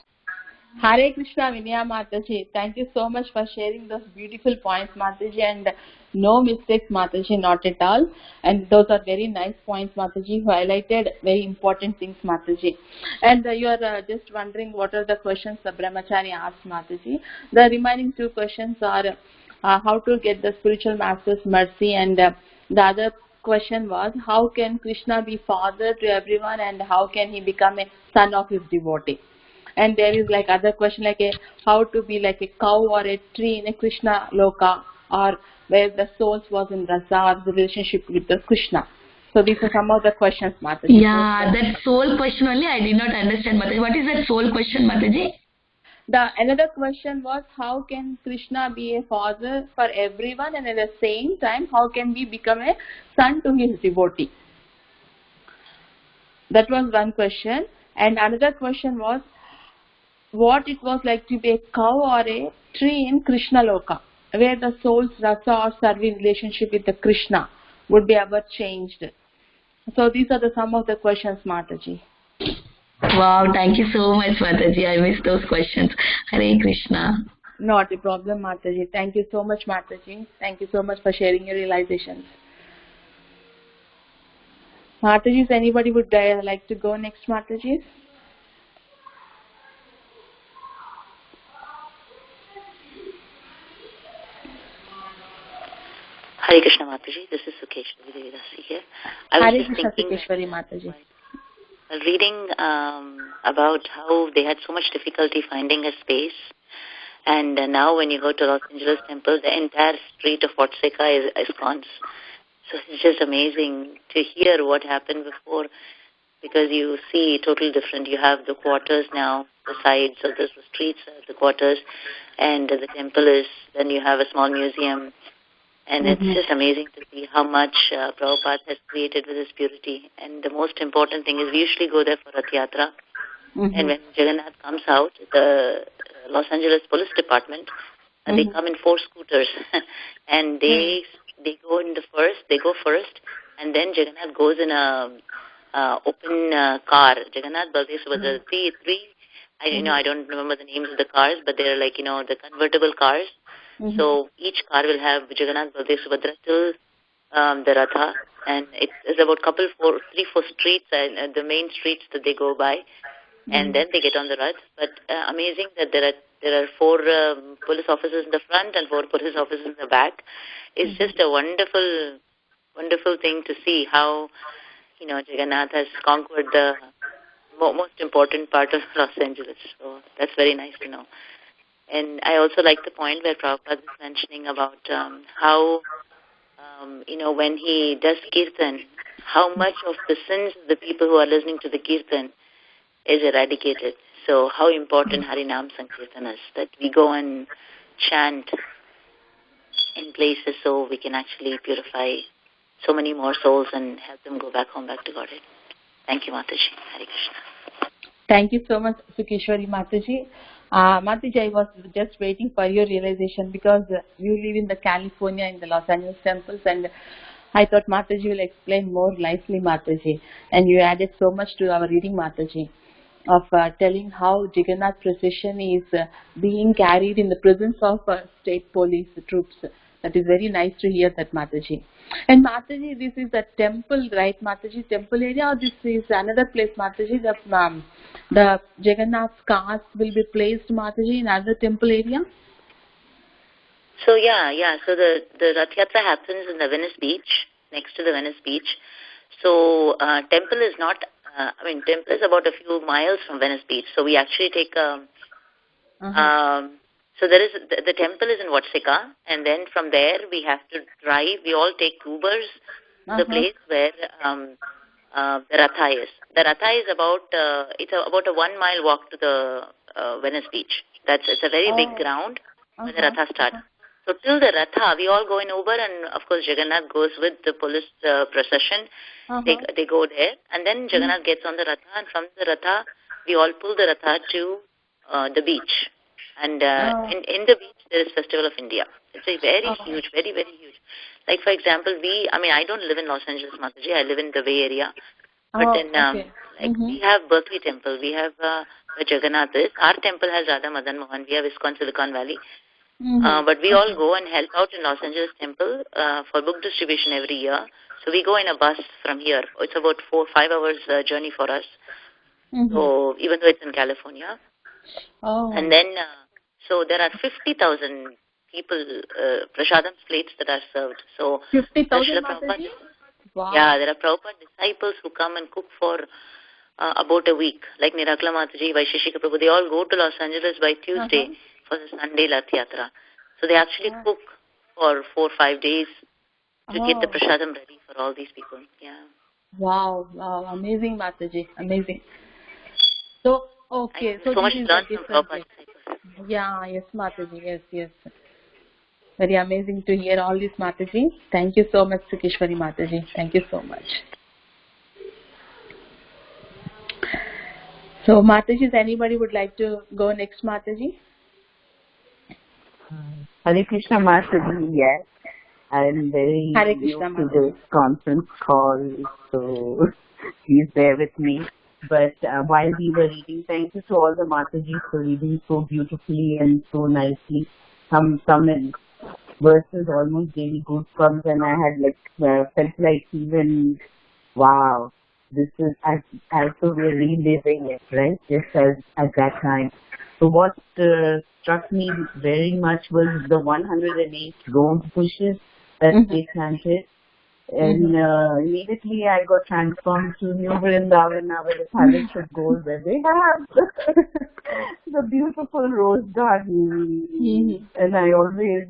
Hare Krishna, Vinaya Mataji. Thank you so much for sharing those beautiful points, Mataji, and no mistakes, Mataji, not at all. And those are very nice points, Mataji. You highlighted very important things, Mataji. And you are just wondering what are the questions the Brahmachari asked, Mataji. The remaining two questions are how to get the spiritual master's mercy, and the other question was how can Krishna be father to everyone, and how can he become a son of his devotee. And there is like other question like how to be like a cow or a tree in a Krishna loka, or where the souls was in rasa, or the relationship with the Krishna. So these are some of the questions, Mataji. Yeah, that soul question only I did not understand, Mataji. What is that soul question, Mataji? Another question was how can Krishna be a father for everyone, and at the same time how can we become a son to his devotee. That was one question. And another question was what it was like to be a cow or a tree in Krishna loka, where the soul's rasa or serving relationship with the Krishna would be ever changed. So these are some of the questions, Mataji. Wow, thank you so much, Mataji. I missed those questions. Hare Krishna. Not a problem, Mataji. Thank you so much, Mataji. Thank you so much for sharing your realizations. Mataji, if anybody would like to go next, Mataji? Hare Krishna Mataji, this is Sukeshwari Devidasi here. I was just thinking, Mataji. Reading about how they had so much difficulty finding a space, and now when you go to Los Angeles Temple, the entire street of Fort Seca is ISKCONs. So it's just amazing to hear what happened before, because you see totally different. You have the quarters now, the sides of the streets, the quarters, and the temple is, then you have a small museum. And it's just amazing to see how much Prabhupada has created with his purity. And the most important thing is we usually go there for Rath Yatra. And when Jagannath comes out, the Los Angeles Police Department, they come in 4 scooters. And they go first, and then Jagannath goes in a open car. Jagannath, Baldev, Subhadra, three. I don't remember the names of the cars, but they're like, the convertible cars. So each car will have Jagannath, Baldev, Subhadra till the Ratha, and it is about 3-4 streets, and the main streets that they go by, and then they get on the Rath. But amazing that there are 4 police officers in the front and 4 police officers in the back. It's just a wonderful thing to see how Jagannath has conquered the most important part of Los Angeles. So that's very nice to know. And I also like the point where Prabhupada is mentioning about how, when he does Kirtan, how much of the sins of the people who are listening to the Kirtan is eradicated. So how important Harinam Sankirtan is, that we go and chant in places so we can actually purify so many more souls and help them go back home, back to Godhead. Thank you, Mataji. Hare Krishna. Thank you so much, Sukeshwari Mataji. Mataji, I was just waiting for your realization, because you live in the California, in the Los Angeles temples, and I thought Mataji will explain more nicely, Mataji. And you added so much to our reading, Mataji. of telling how Jagannath procession is being carried in the presence of state police troops. That is very nice to hear that, Mataji. And Mataji, this is a temple, right, Mataji, temple area, or this is another place, Mataji? The Jagannath cars will be placed, Mataji, in another temple area? So so the Rath Yatra happens in the Venice Beach, next to the Venice Beach. So temple is not, temple is about a few miles from Venice Beach. So we actually take so there is the temple is in Vatsika, and then from there we have to drive. We all take Ubers to the place where the Ratha is. The Ratha is about about a 1 mile walk to the Venice Beach. It's a very big ground where the Ratha starts. So till the Ratha, we all go in Uber, and of course Jagannath goes with the police procession. They go there, and then Jagannath gets on the Ratha, and from the Ratha, we all pull the Ratha to the beach. And in the beach, there is Festival of India. It's a very huge, very, very huge. Like, for example, I don't live in Los Angeles, Mataji. I live in the Bay Area. But then, we have Berkeley Temple. We have where Jagannath is. Our temple has Radha Madan Mohan. We have ISKCON Silicon Valley. But we all go and help out in Los Angeles Temple for book distribution every year. So we go in a bus from here. It's about 4-5 hours journey for us. So even though it's in California. And then, so there are 50,000 people, prasadam plates that are served. So 50,000. Wow. Yeah, there are Prabhupada disciples who come and cook for about a week. Like Nirakla Mataji, Vaisheshika Prabhu, they all go to Los Angeles by Tuesday for the Sunday Rath Yatra. So they actually cook for 4-5 days to get the prasadam ready for all these people. Yeah. Wow, amazing, Mataji, amazing. So, okay, so much this is learned a from different Prabhupada. Yeah, yes, Mataji, yes. Very amazing to hear all this, Mataji. Thank you so much, Sukeshwari Mataji. Thank you so much. So, Mataji, if anybody would like to go next, Mataji? Hare Krishna Mataji, yes. I'm very new to this conference call, so please bear with me. But while we were reading, thank you to all the Matajis for reading so beautifully and so nicely. Some verses almost gave me goosebumps, and I had felt like even, wow, this is as though we're reliving it, right? Just as at that time. So what struck me very much was the 108 rose bushes that they planted. And immediately I got transformed to New Vrindavan, where the palace should go, where they have the beautiful rose garden. And I always,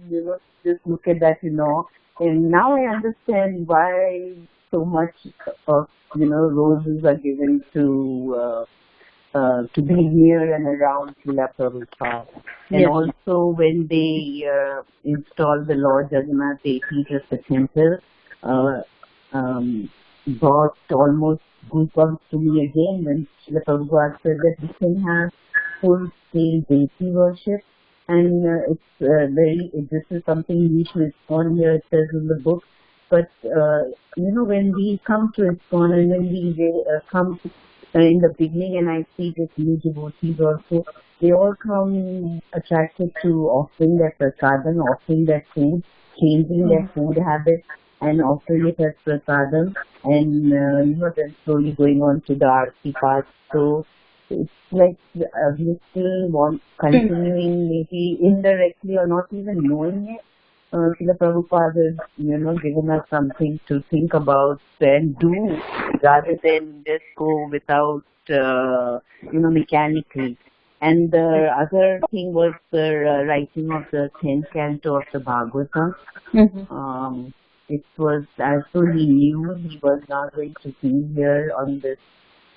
just look at that, and now I understand why so much of, roses are given to be near and around Srila Prabhupada. And also when they installed the Lord Jagannath, they featured the temple, brought almost goosebumps to me again when Srila Prabhupada said that we can have full-scale deity worship. And this is something new to ISKCON here, it says in the book. But, when we come to ISKCON and when we come in the beginning and I see this new devotees also, they all come attracted to offering their prasadam, offering their food, changing their food habits and offering it as prasadam, and then slowly going on to the arti part. So it's like we still continuing, maybe indirectly or not even knowing it. Srila Prabhupada is, giving us something to think about and do rather than just go without, mechanically. And the other thing was the writing of the 10th canto of the Bhagavatam. It was as though he knew he was not going to be here on this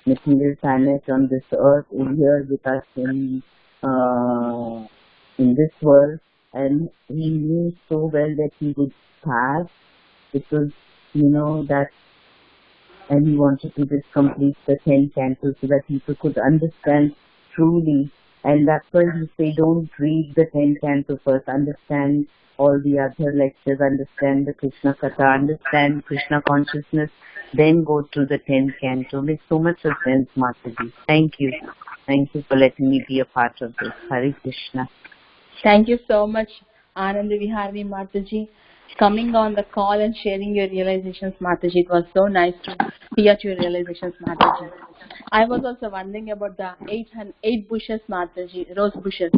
material planet, on this earth, here with us in this world. And he knew so well that he would pass because, that, and he wanted to just complete the 10 cantos so that people could understand truly. And that's why we say don't read the 10 cantos first, understand all the other lectures, understand the Krishna Katha, understand Krishna consciousness, then go to the 10th canto. Makes so much of sense, Mataji. Thank you. Thank you for letting me be a part of this. Hare Krishna. Thank you so much, Anand Viharni Mataji, coming on the call and sharing your realizations, Mataji. It was so nice to hear your realizations, Mataji. I was also wondering about the 8 bushes, Mataji, rose bushes,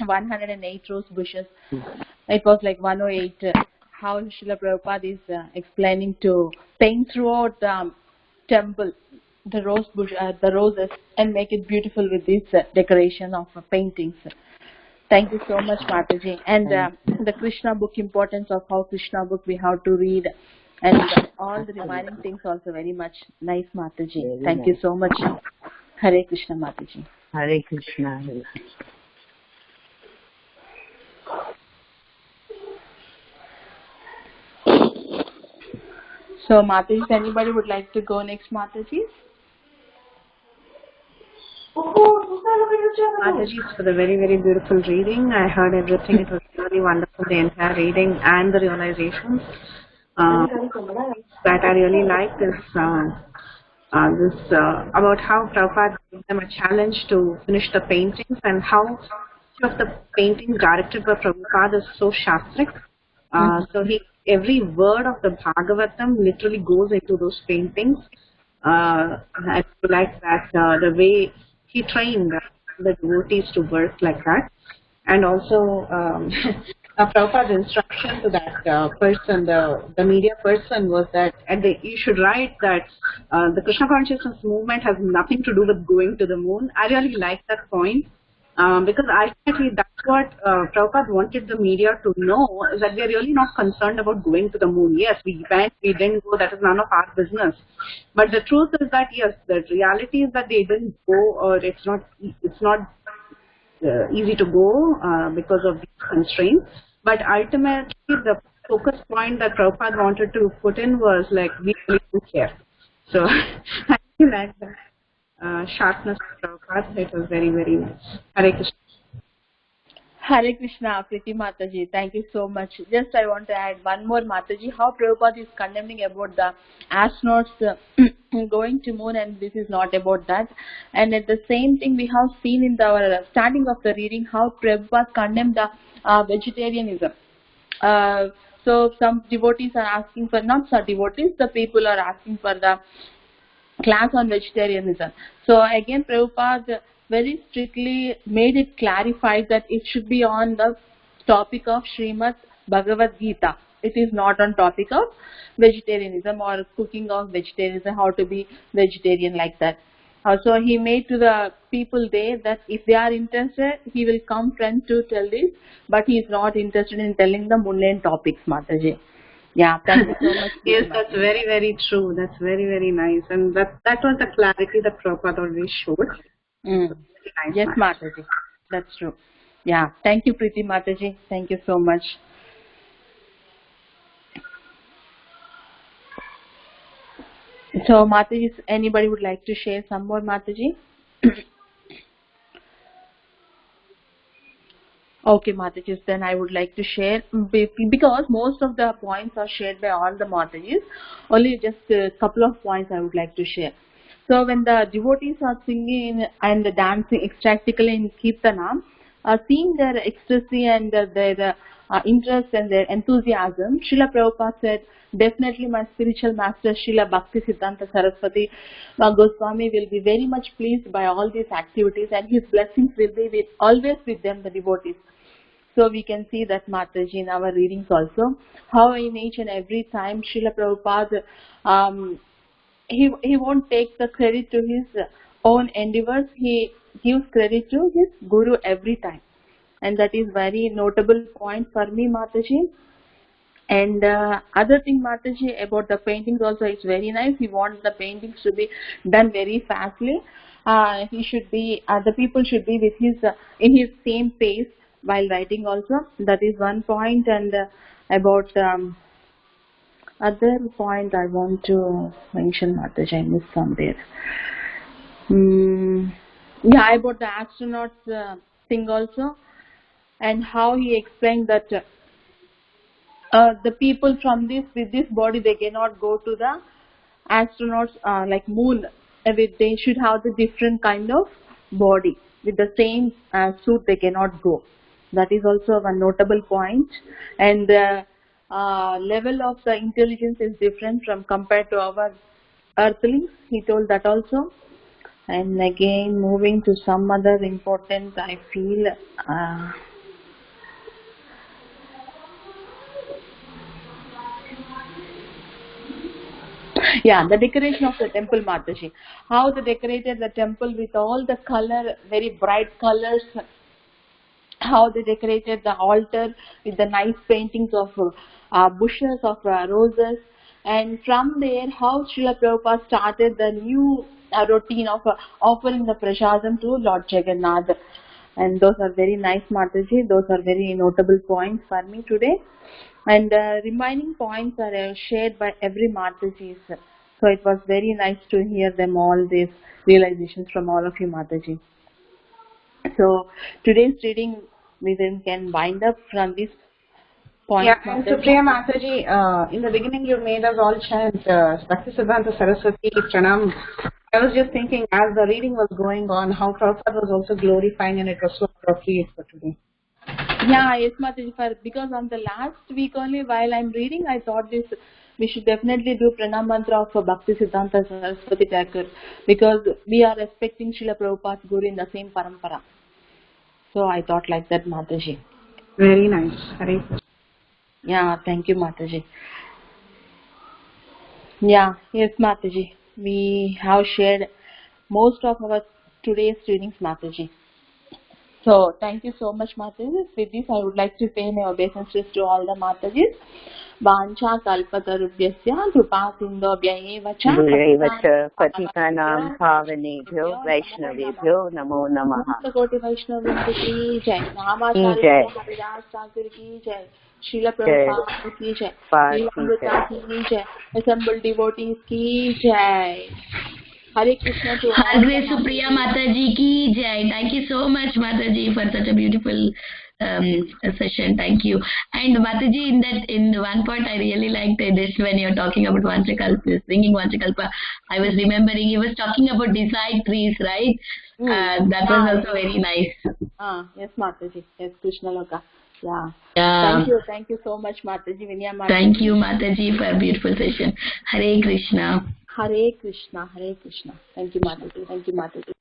108 rose bushes. It was like 108. How Srila Prabhupada is explaining to paint throughout the temple the the roses, and make it beautiful with this decoration of paintings. Thank you so much, Mataji. And the Krishna book, importance of how Krishna book we have to read, and all the remaining things also very much nice, Mataji. Thank you so much. Hare Krishna, Mataji. Hare Krishna. Hare Krishna. So, Mataji, if anybody would like to go next, Mataji? Mataji, for the very, very beautiful reading. I heard everything. It was really wonderful, the entire reading and the realizations. That I really liked is about how Prabhupada gave them a challenge to finish the paintings, and how each of the paintings directed by Prabhupada is so shastric. So every word of the Bhagavatam literally goes into those paintings. I like that the way he trained the devotees to work like that. And also Prabhupada's instruction to that person, the media person, was that you should write that the Krishna consciousness movement has nothing to do with going to the moon. I really like that point. Because ultimately that's what Prabhupada wanted the media to know, is that we are really not concerned about going to the moon. Yes, we went, we didn't go, that is none of our business. But the truth is that, yes, the reality is that they didn't go, or it's not easy to go because of these constraints. But ultimately the focus point that Prabhupada wanted to put in was like, we really do care. So I really like that. Sharpness of Prabhupada. It was very, very nice. Hare Krishna. Hare Krishna, Priti Mataji. Thank you so much. Just I want to add one more, Mataji. How Prabhupada is condemning about the astronauts going to moon, and this is not about that. And at the same thing, we have seen in our starting of the reading how Prabhupada condemned the vegetarianism. So some devotees are asking for, not some devotees, the people are asking for the class on vegetarianism. So again, Prabhupada very strictly made it clarified that it should be on the topic of Srimad Bhagavad Gita. It is not on topic of vegetarianism or cooking of vegetarianism, how to be vegetarian like that. So he made to the people there that if they are interested, he will come front to tell this, but he is not interested in telling the mundane topics, Mataji. Yeah, thank you so much. Yes, that's very, very true. That's very, very nice. And that was the clarity that Prabhupada always showed. Nice, yes, Mataji. That's true. Yeah, thank you, Priti Mataji. Thank you so much. So, Mataji, anybody would like to share some more, Mataji? Okay, Matajis, then I would like to share, because most of the points are shared by all the Matajis, only just a couple of points I would like to share. So when the devotees are singing and dancing ecstatically in Kirtanam, seeing their ecstasy and their interest and their enthusiasm, Srila Prabhupada said, definitely my spiritual master Srila Bhakti Siddhanta Saraswati Goswami will be very much pleased by all these activities, and his blessings will be always with them, the devotees. So we can see that, Mataji, in our readings also, how in each and every time Srila Prabhupada, he won't take the credit to his own endeavors. He gives credit to his Guru every time. And that is very notable point for me, Mataji. And other thing, Mataji, about the paintings also, it's very nice. He wants the paintings to be done very fastly. He should be, the people should be with his in his same pace while writing also. That is one point. And about other point I want to mention, Mataji, I missed somewhere. Yeah, about the astronauts thing also, and how he explained that the people from with this body, they cannot go to the astronauts like moon. They should have the different kind of body. With the same suit they cannot go. That is also a notable point. And the level of the intelligence is different from compared to our earthlings. He told that also. And again, moving to some other important, I feel. Yeah, the decoration of the temple, Mataji. How they decorated the temple with all the color, very bright colors. How they decorated the altar with the nice paintings of bushes of roses. And from there, how Srila Prabhupada started the new routine of offering the prasadam to Lord Jagannath. And those are very nice, Mataji. Those are very notable points for me today. And remaining points are shared by every Mataji. So it was very nice to hear them all, these realizations from all of you, Mataji. So today's reading we then can wind up from this point. Yeah, and Supriya Mataji, in the beginning you made us all chant Bhaktisiddhanta Saraswati Pranam. I was just thinking as the reading was going on how Prabhupada was also glorifying, and it was so appropriate for today. Yeah, yes, Mataji, because on the last week only while I'm reading, I thought this we should definitely do Pranam Mantra of Bhaktisiddhanta Saraswati Thakur, because we are respecting Srila Prabhupada's Guru in the same parampara. So I thought like that, Mataji. Very nice. Hare Krishna. Yeah, thank you, Mataji. Yeah, yes, Mataji. We have shared most of our today's readings, Mataji. So, thank you so much, Mataji. With this, I would like to pay my obeisances to all the Matajis. Vancha kalpatarubhyasya krupa sindobhya vacha Gurevaccha patitanam pavanebhyo Vaishnavebhyo namo namaha. Koti Vaishnavim ki jai, Namacharya Haridas Thakur ki jai, Srila Prabhupada ki jai, Lilamrta ki jai, assembled devotees ki jai. Hare Krishna to all. Our great Supriya Mataji ki jai. Thank you so much, Mataji, for such a beautiful session. Thank you. And Mataji, in one point I really liked this when you're talking about Vanchakalpa, singing Vanchakalpa. I was remembering you was talking about decide trees, right? That was also very nice. Yes, Mataji. Yes, Krishna Loka. Yeah. Thank you so much, Mataji. Vinaya Mataji. Thank you, Mataji, for a beautiful session. Hare Krishna. Hare Krishna. Hare Krishna. Thank you, Mataji. Thank you, Mataji.